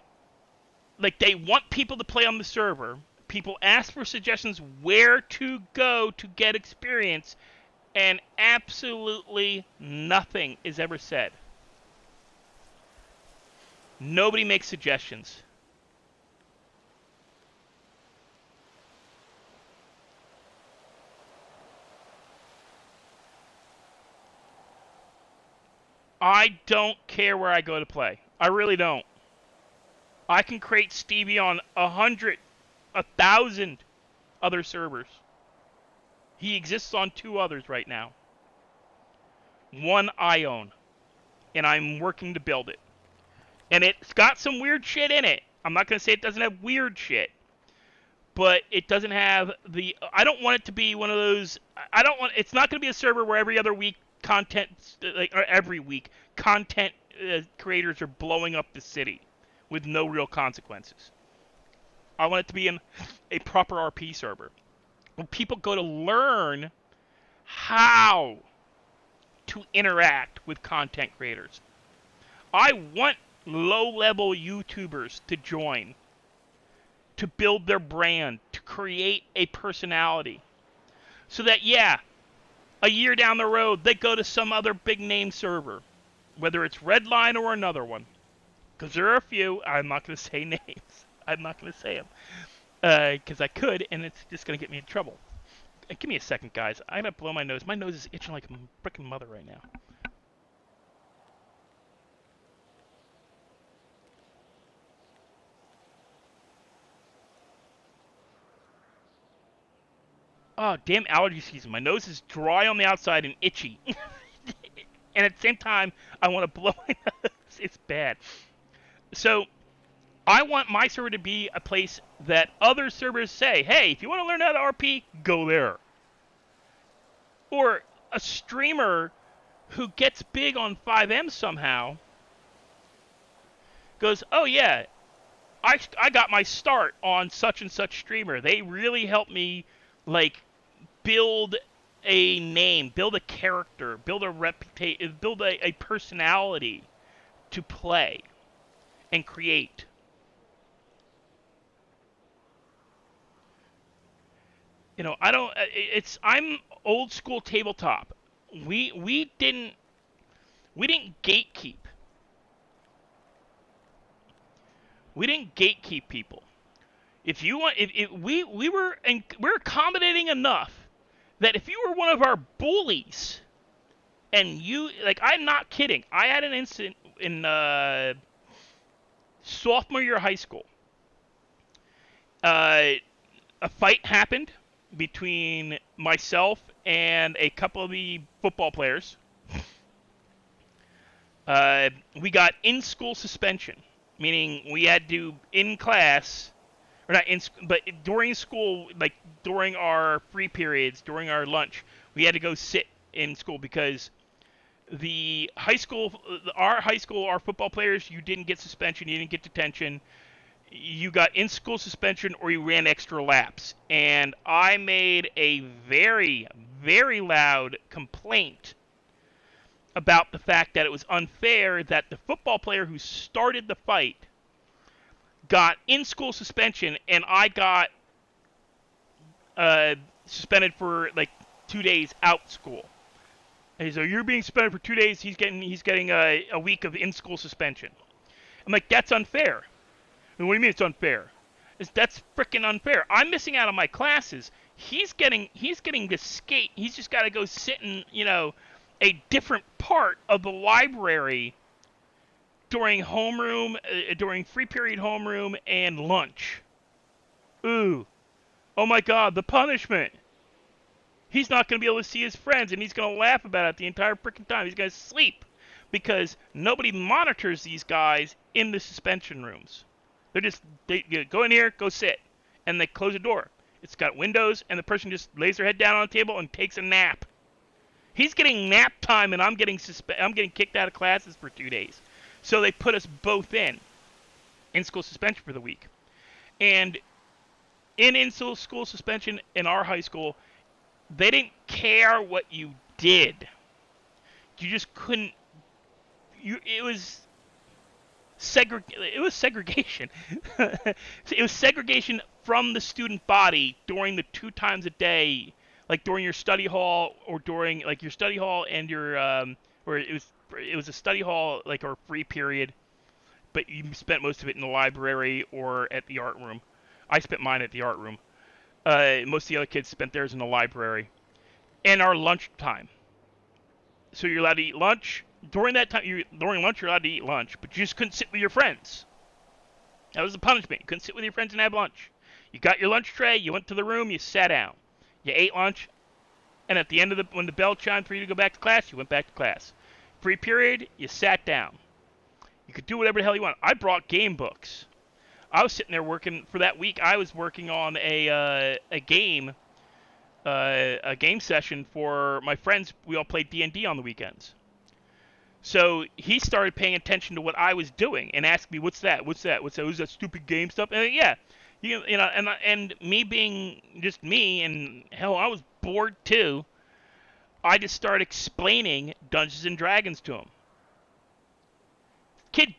like they want people to play on the server. People ask for suggestions where to go to get experience, and absolutely nothing is ever said. Nobody makes suggestions. I don't care where I go to play. I really don't. I can create Stevie on 100, 1,000 other servers. He exists on 2 others right now. One I own, and I'm working to build it. And it's got some weird shit in it. I'm not going to say it doesn't have weird shit, but it doesn't have the... I don't want it to be one of those... I don't want... It's not going to be a server where every other week content... or every week, content creators are blowing up the city with no real consequences. I want it to be in a proper RP server where people go to learn how to interact with content creators. I want low-level YouTubers to join, to build their brand, to create a personality, so that, yeah, a year down the road, they go to some other big-name server, whether it's Redline or another one. Because there are a few. I'm not going to say names. I'm not going to say them. Because I could, and it's just going to get me in trouble. Give me a second, guys. I got to blow my nose. My nose is itching like a frickin' mother right now. Oh, damn allergy season. My nose is dry on the outside and itchy. And at the same time, I want to blow my nose. It's bad. So, I want my server to be a place that other servers say, hey, if you want to learn how to RP, go there. Or a streamer who gets big on 5M somehow goes, oh yeah, I got my start on such and such streamer. They really helped me, like, build a name, build a character, build a reputation, build a personality to play and create. You know, I'm old school tabletop. We didn't gatekeep. We didn't gatekeep people. If you want, if we're accommodating enough that if you were one of our bullies, and you, like, I'm not kidding. I had an incident in sophomore year of high school. A fight happened between myself and a couple of the football players. We got in-school suspension, meaning we had to, in class, or not in, but during school, like during our free periods, during our lunch, we had to go sit in school because our football players, you didn't get suspension, you didn't get detention. You got in-school suspension or you ran extra laps. And I made a very, very loud complaint about the fact that it was unfair that the football player who started the fight got in-school suspension, and I got suspended for like 2 days out school. And so you're being suspended for 2 days. He's getting a week of in-school suspension. I'm like, that's unfair. And what do you mean it's unfair? That's freaking unfair. I'm missing out on my classes. He's getting to skate. He's just got to go sit in, a different part of the library during homeroom, during free period homeroom and lunch. Ooh. Oh my God, the punishment. He's not going to be able to see his friends, and he's going to laugh about it the entire freaking time. He's going to sleep because nobody monitors these guys in the suspension rooms. They go in here, go sit, and they close the door. It's got windows, and the person just lays their head down on the table and takes a nap. He's getting nap time, and I'm getting kicked out of classes for 2 days. So they put us both in school suspension for the week. And in school suspension in our high school, they didn't care what you did. You just couldn't. It was segregation. It was segregation from the student body during the 2 times a day, like during your study hall or during like your study hall and your or it was a study hall like or free period, but you spent most of it in the library or at the art room. I spent mine at the art room. Most of the other kids spent theirs in the library. And our lunch time. So you're allowed to eat lunch. During that time, during lunch, you're allowed to eat lunch, but you just couldn't sit with your friends. That was the punishment. You couldn't sit with your friends and have lunch. You got your lunch tray, you went to the room, you sat down. You ate lunch, and at the end of when the bell chimed for you to go back to class, you went back to class. Free period, you sat down. You could do whatever the hell you want. I brought game books. I was sitting there working for that week. I was working on a game session for my friends. We all played D&D on the weekends. So he started paying attention to what I was doing and asked me, "What's that? What's that? What's that? Who's that stupid game stuff?" And yeah, and me being just me, and hell, I was bored too. I just started explaining Dungeons and Dragons to him. Kid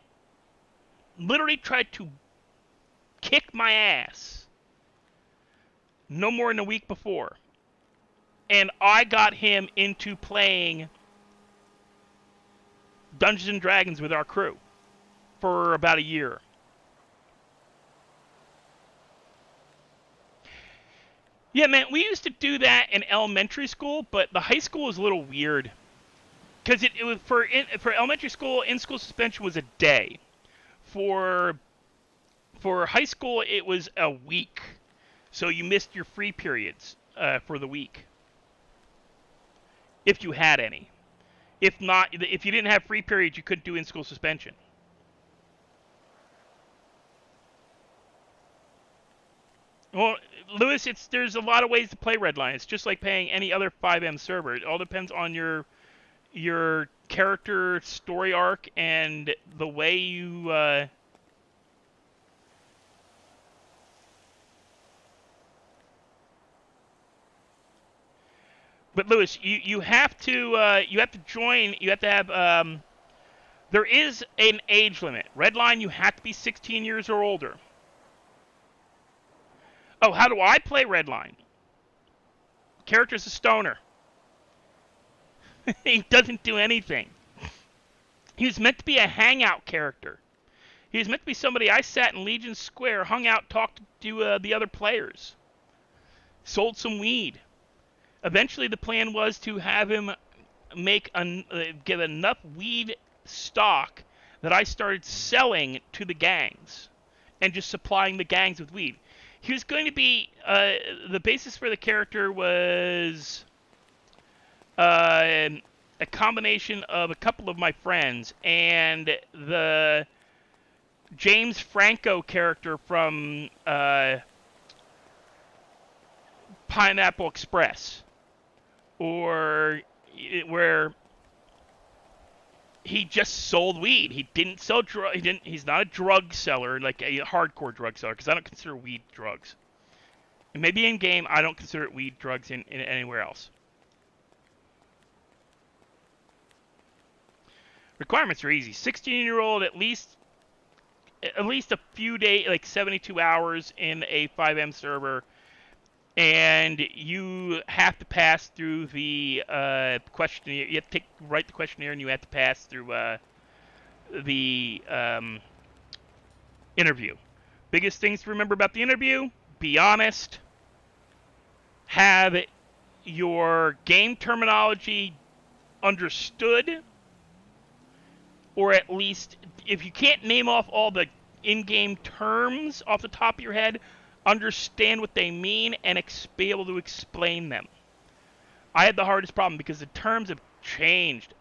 literally tried to kick my ass no more than a week before. And I got him into playing Dungeons and Dragons with our crew for about a year. Yeah, man, we used to do that in elementary school, but the high school was a little weird. Because it was for elementary school, in-school suspension was a day. For high school, it was a week. So you missed your free periods for the week. If you had any. If not, if you didn't have free periods, you couldn't do in-school suspension. Well, Lewis, there's a lot of ways to play Redline. It's just like playing any other 5M server. It all depends on your character story arc and the way you But Lewis, you have to join. You have to have. There is an age limit. Redline, you have to be 16 years or older. Oh, how do I play Redline? Character's a stoner. He doesn't do anything. He was meant to be a hangout character. He was meant to be somebody I sat in Legion Square, hung out, talked to the other players, sold some weed. Eventually, the plan was to have him get enough weed stock that I started selling to the gangs and just supplying the gangs with weed. He was going to be the basis for the character was a combination of a couple of my friends and the James Franco character from Pineapple Express, or where he just sold weed. He didn't sell drugs. He's not a drug seller, like a hardcore drug seller, because I don't consider weed drugs. And maybe in game, I don't consider it weed drugs in anywhere else. Requirements are easy. 16-year-old at least a few days, like 72 hours in a 5M server, and you have to pass through the questionnaire. You have to write the questionnaire, and you have to pass through the interview. Biggest things to remember about the interview: be honest, have your game terminology understood, or at least, if you can't name off all the in-game terms off the top of your head, understand what they mean and be able to explain them. I had the hardest problem because the terms have changed.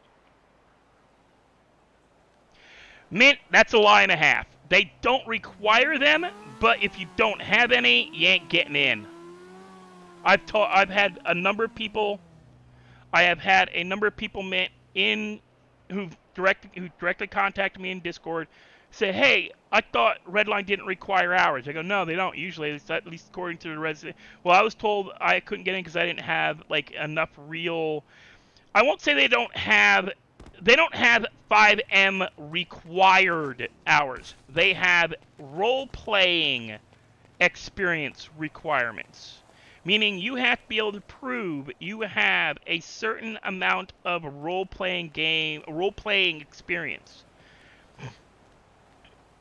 Mint, that's a lie and a half. They don't require them, but if you don't have any, you ain't getting in. I've had a number of people. I have had a number of people mint in who directly contacted me in Discord, say, "Hey, I thought Redline didn't require hours." I go, "No, they don't usually. At least according to the resident." Well, I was told I couldn't get in because I didn't have like enough real. I won't say they don't have 5M required hours. They have role-playing experience requirements. Meaning you have to be able to prove you have a certain amount of role-playing experience.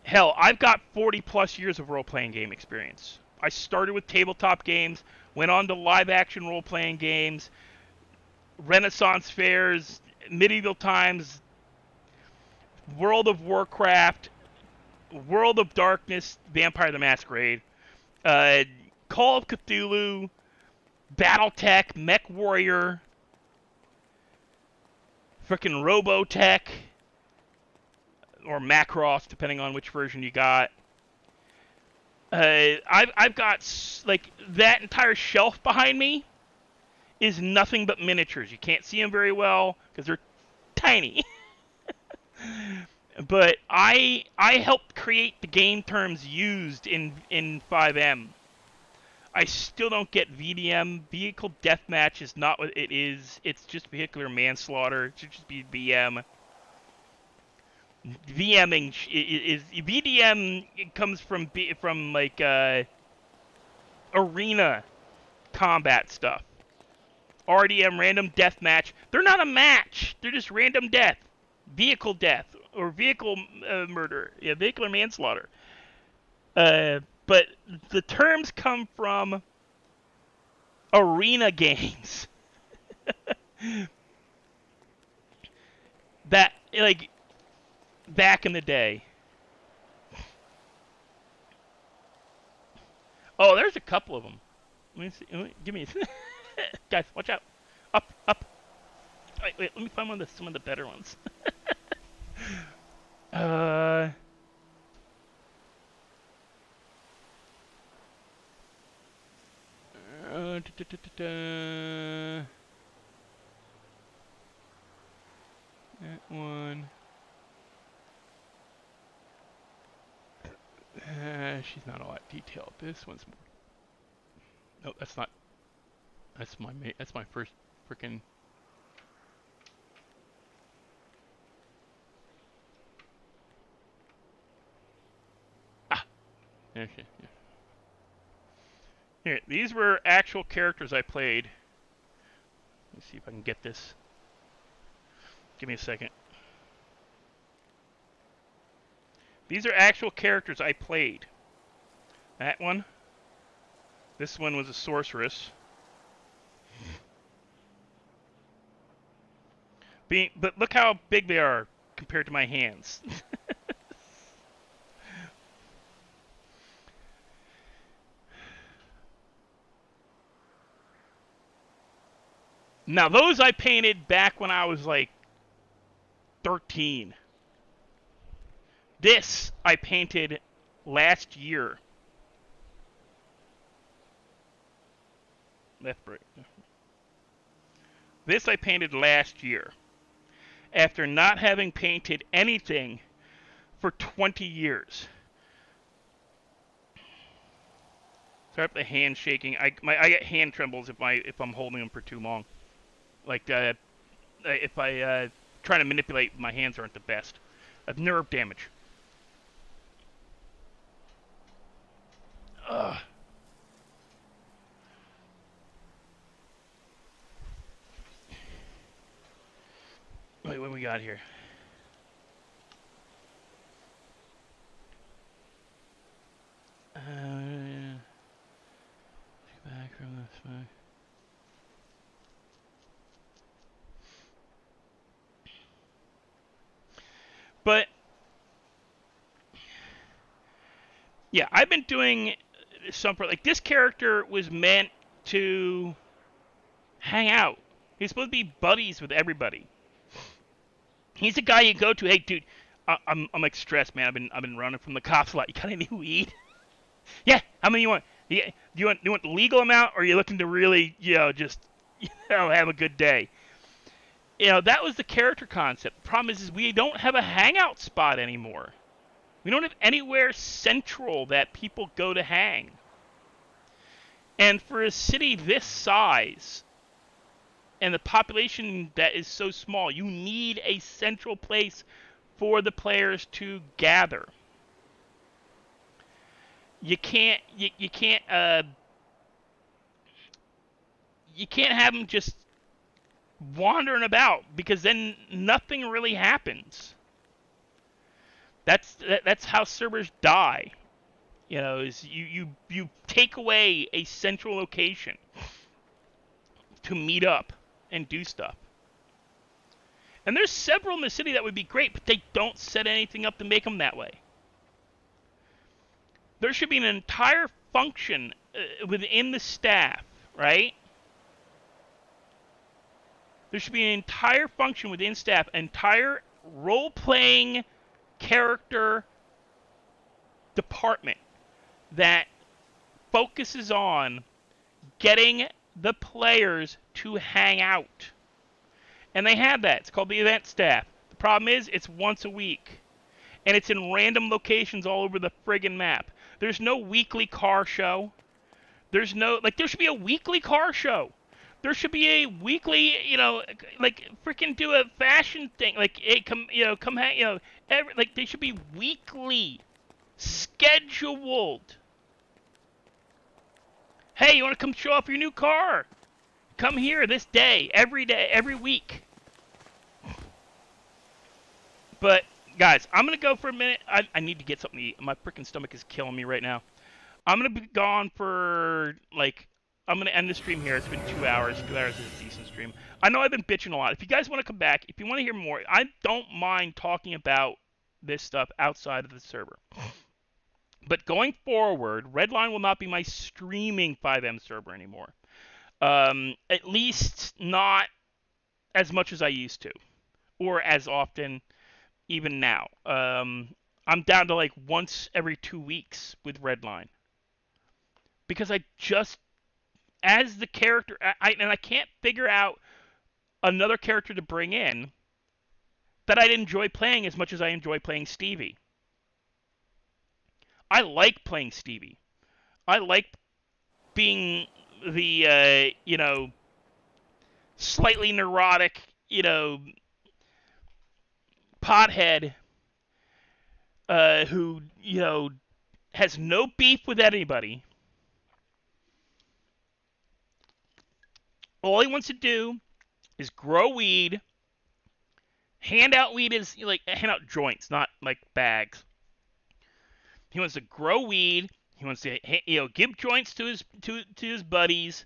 Hell, I've got 40 plus years of role-playing game experience. I started with tabletop games, went on to live-action role-playing games, Renaissance fairs, medieval times, World of Warcraft, World of Darkness, Vampire the Masquerade, Call of Cthulhu, Battletech, Mech Warrior, frickin' Robotech, or Macross, depending on which version you got. I've got, like, that entire shelf behind me is nothing but miniatures. You can't see them very well because they're tiny. But I helped create the game terms used in 5M. I still don't get VDM. Vehicle deathmatch is not what it is. It's just vehicular manslaughter. It should just be VM. VMing is VDM. It comes from like arena combat stuff. RDM, random deathmatch. They're not a match. They're just random death, vehicle death, or vehicle murder. Yeah, vehicular manslaughter. But the terms come from arena games. That, like, back in the day. Oh, there's a couple of them. Let me see. Give me guys, watch out. Up, up. Wait, let me find some of the better ones. That one. She's not all that detailed. This one's more. No, that's not. That's my first frickin'. Okay. Yeah. Here, these were actual characters I played. Let's see if I can get this. Give me a second. These are actual characters I played. That one. This one was a sorceress. But look how big they are compared to my hands. Now, those I painted back when I was like 13. This I painted last year. Left break. This I painted last year. After not having painted anything for 20 years. Sorry for the hand shaking. I get hand trembles if I'm holding them for too long. Like if I trying to manipulate. My hands aren't the best. Nerve damage. Ugh. Wait, what we got here? Back from the smoke. But yeah, I've been doing some like this character was meant to hang out. He's supposed to be buddies with everybody. He's the guy you go to. Hey, dude, I'm like stressed, man. I've been running from the cops a lot. You got any weed? Yeah. How many you want? Yeah. Do you want the legal amount, or are you looking to really, just have a good day? That was the character concept. The problem is we don't have a hangout spot anymore. We don't have anywhere central that people go to hang. And for a city this size and the population that is so small, you need a central place for the players to gather. You can't have them just wandering about, because then nothing really happens. That's how servers die. Is you take away a central location to meet up and do stuff. And there's several in the city that would be great, but they don't set anything up to make them that way. There should be an entire function within the staff, right? There should be an entire function within staff, entire role-playing character department that focuses on getting the players to hang out. And they have that. It's called the event staff. The problem is it's once a week. And it's in random locations all over the friggin' map. There's no weekly car show. There should be a weekly car show. There should be a weekly, freaking do a fashion thing. Like, hey, come hang, they should be weekly, scheduled. Hey, you want to come show off your new car? Come here this day, every week. But, guys, I'm going to go for a minute. I need to get something to eat. My freaking stomach is killing me right now. I'm going to be gone for, I'm going to end the stream here. It's been 2 hours. 2 hours is a decent stream. I know I've been bitching a lot. If you guys want to come back, if you want to hear more, I don't mind talking about this stuff outside of the server. But going forward, Redline will not be my streaming 5M server anymore. At least not as much as I used to. Or as often, even now. I'm down to once every 2 weeks with Redline. Because I just, as the character, I can't figure out another character to bring in that I'd enjoy playing as much as I enjoy playing Stevie. I like playing Stevie. I like being the, slightly neurotic, pothead who, has no beef with anybody. All he wants to do is grow weed, hand out weed hand out joints, not bags. He wants to grow weed. He wants to, give joints to his buddies,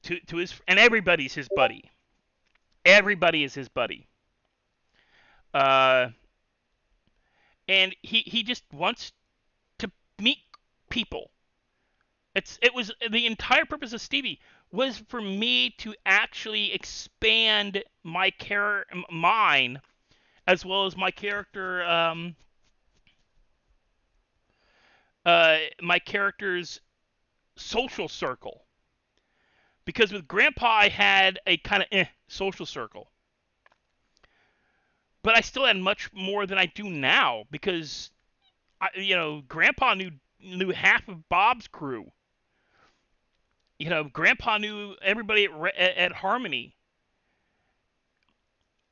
to his, and everybody's his buddy. Everybody is his buddy. And he just wants to meet people. It was the entire purpose of Stevie was for me to actually expand mine, as well as my character, my character's social circle. Because with Grandpa, I had a kind of social circle. But I still had much more than I do now, because, Grandpa knew half of Bob's crew. Grandpa knew everybody at Harmony.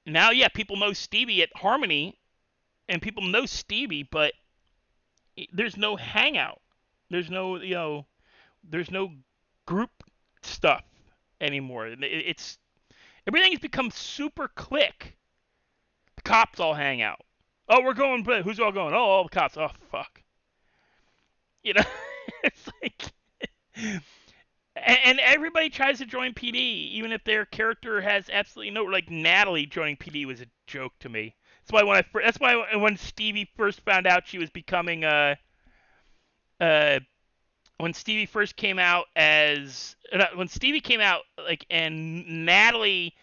Now, yeah, people know Stevie at Harmony, and people know Stevie, but there's no hangout. There's no, there's no group stuff anymore. It's everything has become super click. The cops all hang out. Oh, we're going. Who's all going? Oh, all the cops. Oh, fuck. You know, it's like, and everybody tries to join PD, even if their character has absolutely no. Like Natalie joining PD was a joke to me. That's why when Stevie first found out she was becoming uh when Stevie first came out as when Stevie came out like and Natalie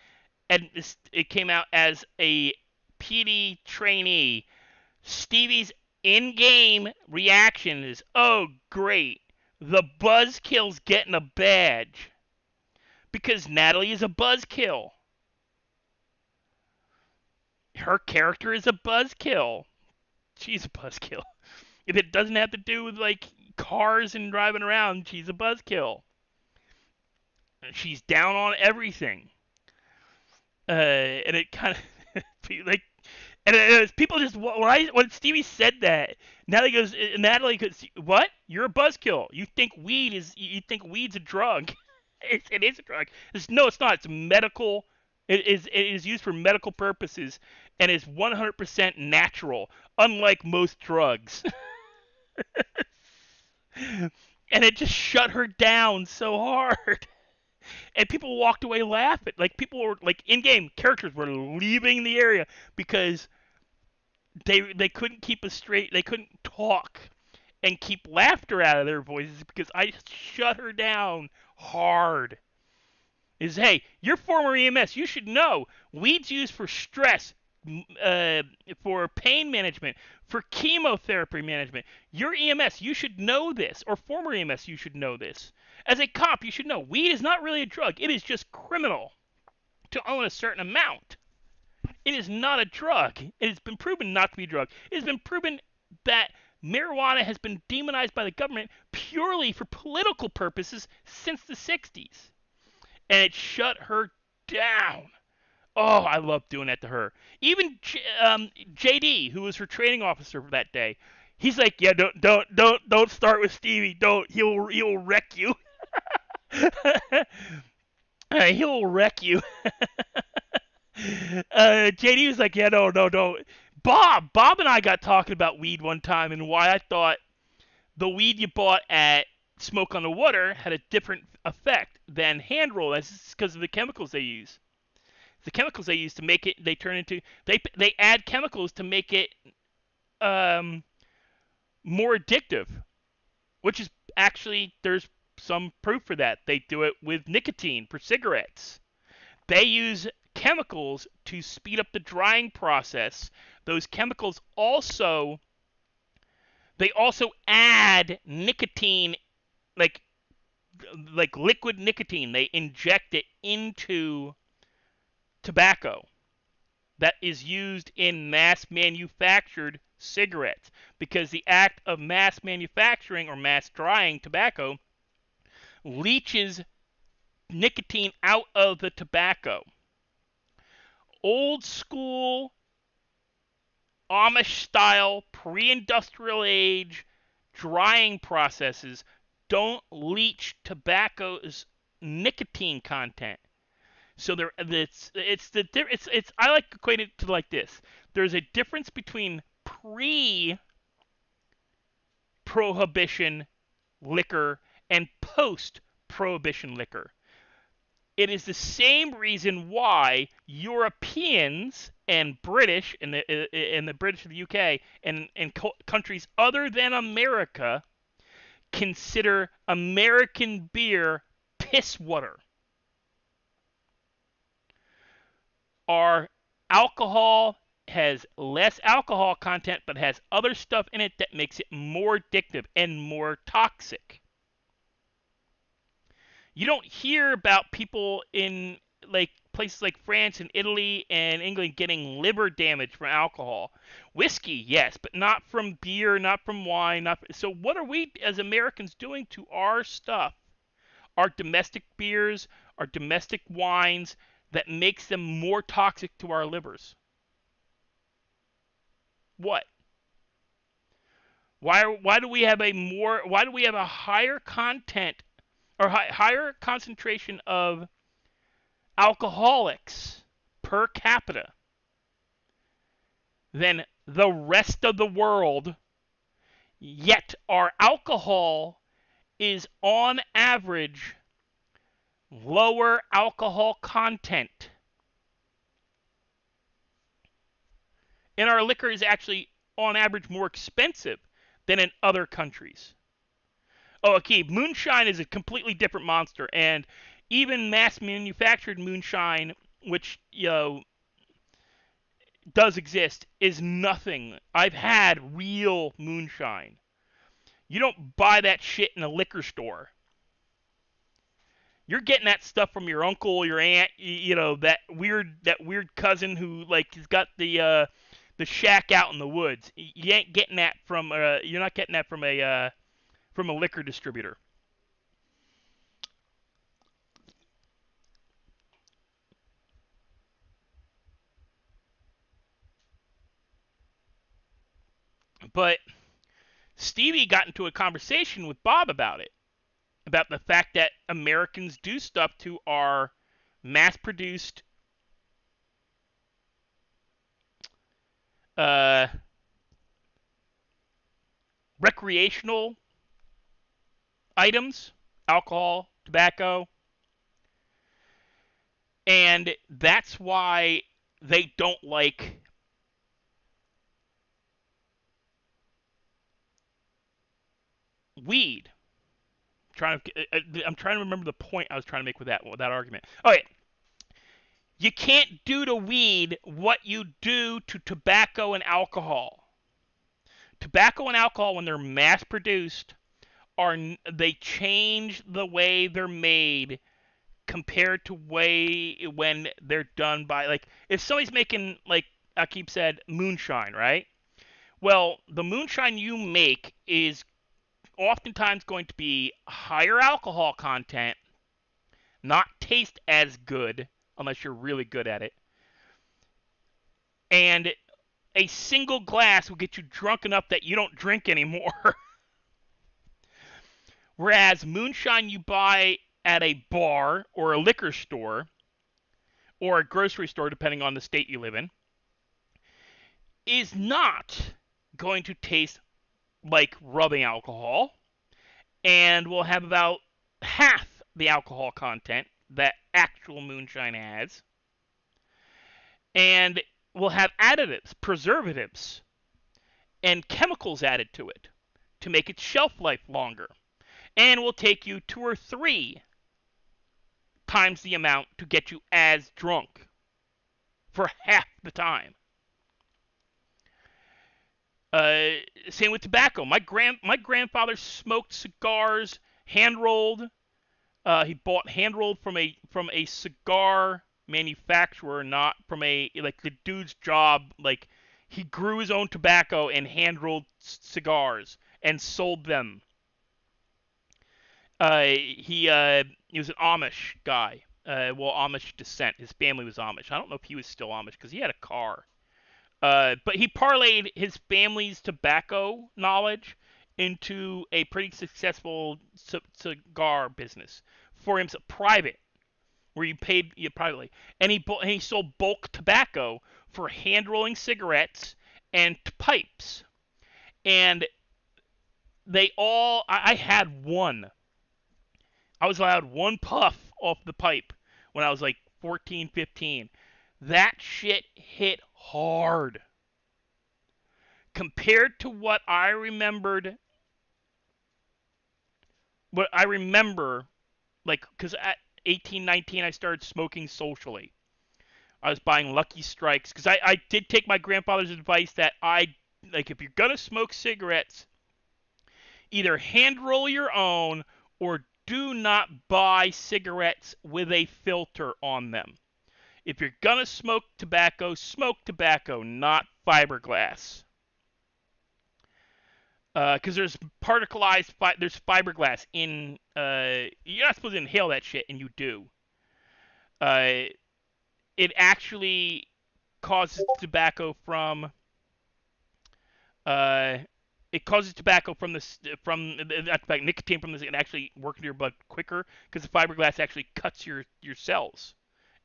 and it came out as a PD trainee, Stevie's in-game reaction is, "Oh, great. The buzzkill's getting a badge." Because Natalie is a buzzkill. Her character is a buzzkill. She's a buzzkill. If it doesn't have to do with like cars and driving around, she's a buzzkill. She's down on everything. And it kind of like, and it was, people just when Stevie said that, Natalie goes, "What? You're a buzzkill. You think weed's a drug? It is a drug. No, it's not. It's medical. It is used for medical purposes and is 100% natural, unlike most drugs." And it just shut her down so hard. And people walked away laughing. Like people were like in-game characters were leaving the area because they couldn't keep a straight. They couldn't talk and keep laughter out of their voices because I just shut her down hard. Hey, you're former EMS. You should know weed's used for stress, uh, for pain management, for chemotherapy management. You're EMS. You should know this, or former EMS. You should know this. As a cop, you should know weed is not really a drug. It is just criminal to own a certain amount. It is not a drug. It has been proven not to be a drug. It has been proven that marijuana has been demonized by the government purely for political purposes since the 60s. And it shut her down. Oh, I love doing that to her. Even JD, who was her training officer for that day, he's like, "Yeah, don't start with Stevie. Don't. He'll wreck you. He'll wreck you." JD was like, "Yeah, no, don't." Bob and I got talking about weed one time and why I thought the weed you bought at Smoke on the Water had a different effect than hand roll. That's because of the chemicals they use. The chemicals they use to make it, they add chemicals to make it more addictive, which is actually there's some proof for that. They do it with nicotine for cigarettes. They use chemicals to speed up the drying process. Those chemicals also add nicotine, like liquid nicotine. They inject it into tobacco that is used in mass manufactured cigarettes, because the act of mass manufacturing or mass drying tobacco leaches nicotine out of the tobacco. Old school Amish style pre-industrial age drying processes don't leach tobacco's nicotine content. So I like to equate it to like this. There's a difference between pre-prohibition liquor and post-prohibition liquor. It is the same reason why Europeans and British and the British of the UK and countries other than America consider American beer piss water. Our alcohol has less alcohol content but has other stuff in it that makes it more addictive and more toxic. You don't hear about people in like places like France and Italy and England getting liver damage from alcohol. Whiskey, yes, but not from beer, not from wine. So what are we as Americans doing to our stuff? Our domestic beers, our domestic wines, that makes them more toxic to our livers? What? Why do we have a higher content or higher concentration of alcoholics per capita than the rest of the world, yet our alcohol is on average lower alcohol content? And our liquor is actually on average more expensive than in other countries. Oh, okay, moonshine is a completely different monster, and even mass manufactured moonshine, which does exist, is nothing. I've had real moonshine. You don't buy that shit in a liquor store. You're getting that stuff from your uncle, your aunt, that weird cousin who like has got the shack out in the woods. You ain't getting that from you're not getting that from a liquor distributor. But Stevie got into a conversation with Bob about it, about the fact that Americans do stuff to our mass-produced recreational items, alcohol, tobacco, and that's why they don't like weed. I'm trying to remember the point I was trying to make with that argument. Okay, you can't do to weed what you do to tobacco and alcohol. Tobacco and alcohol, when they're mass produced, they change the way they're made compared to when they're done by, like, if somebody's making, like Akib said, moonshine, right? Well, the moonshine you make is oftentimes going to be higher alcohol content, not taste as good unless you're really good at it, and a single glass will get you drunk enough that you don't drink anymore. Whereas moonshine you buy at a bar or a liquor store or a grocery store, depending on the state you live in, is not going to taste like rubbing alcohol and will have about half the alcohol content that actual moonshine has, and will have additives, preservatives, and chemicals added to it to make its shelf life longer, and will take you 2 or 3 times the amount to get you as drunk for half the time. Same with tobacco. My grandfather smoked cigars hand rolled. He bought hand rolled from a cigar manufacturer, not from a, like, the dude's job. Like, he grew his own tobacco and hand rolled cigars and sold them. He was an Amish guy. Amish descent. His family was Amish. I don't know if he was still Amish because he had a car. But he parlayed his family's tobacco knowledge into a pretty successful cigar business for him, private, where you paid privately, and he sold bulk tobacco for hand rolling cigarettes and pipes, and I had one. I was allowed one puff off the pipe when I was like 14, 15. That shit hit hard. Compared to what I remember, like, because at 18, 19, I started smoking socially. I was buying Lucky Strikes, because I did take my grandfather's advice that if you're going to smoke cigarettes, either hand roll your own or do not buy cigarettes with a filter on them. If you're going to smoke tobacco, not fiberglass. Because there's there's fiberglass in, you're not supposed to inhale that shit, and you do. it actually causes tobacco from uh, it causes tobacco from nicotine from this and actually work into your blood quicker because the fiberglass actually cuts your cells,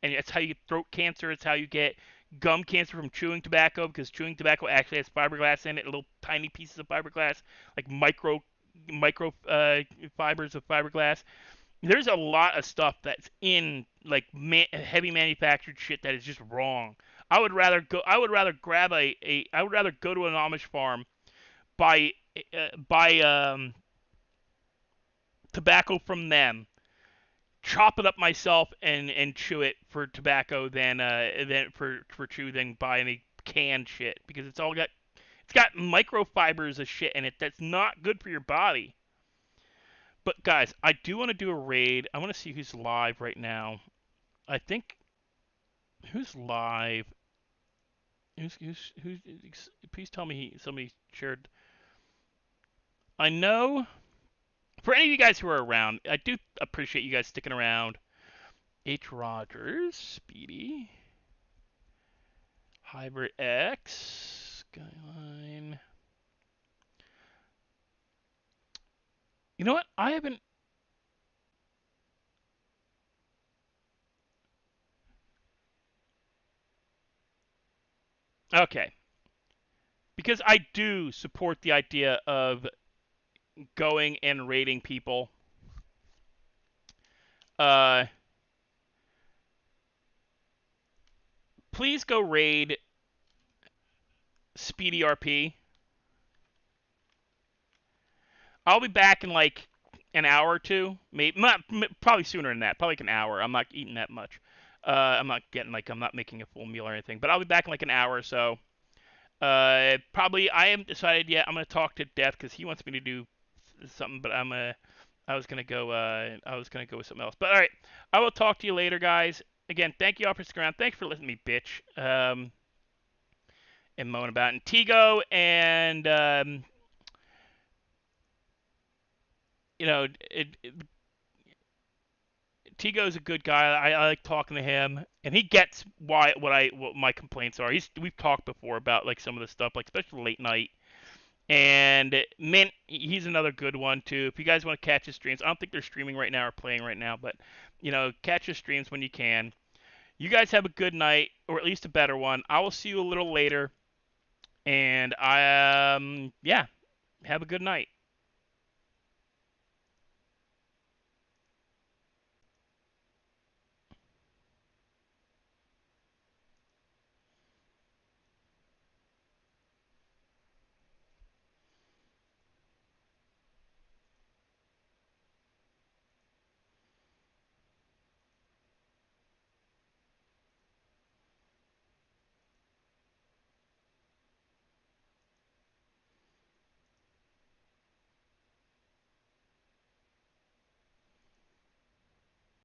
and that's how you get throat cancer. It's how you get gum cancer from chewing tobacco because chewing tobacco actually has fiberglass in it, little tiny pieces of fiberglass, like micro fibers of fiberglass. There's a lot of stuff that's in like heavy manufactured shit that is just wrong. I would rather grab I would rather go to an Amish farm, buy tobacco from them, chop it up myself and chew it for tobacco than for chew than buy any canned shit because it's got microfibers of shit in it that's not good for your body. But guys, I do want to do a raid. I want to see who's live right now. I think who's live. Who's? Please tell me somebody shared. I know for any of you guys who are around, I do appreciate you guys sticking around. H. Rogers, Speedy, Hybrid X, Skyline. You know what? I haven't. Okay, because I do support the idea of going and raiding people. Uh, please go raid Speedy RP. I'll be back in like an hour or two, maybe not, probably sooner than that. Probably like an hour. I'm not eating that much. I'm not making a full meal or anything. But I'll be back in like an hour or so. Probably I haven't decided yet. I'm gonna talk to Death because he wants me to do something, but I was gonna go with something else. But all right, I will talk to you later, guys. Again, thank you all for sticking around. Thanks for listening to me, bitch. And moan about and Tigo and you know Tigo's a good guy. I like talking to him, and he gets what my complaints are. We've talked before about like some of the stuff, like especially late night. And Mint, he's another good one too. If you guys want to catch his streams, I don't think they're streaming right now or playing right now, but catch his streams when you can. You guys have a good night, or at least a better one. I will see you a little later, and yeah, have a good night.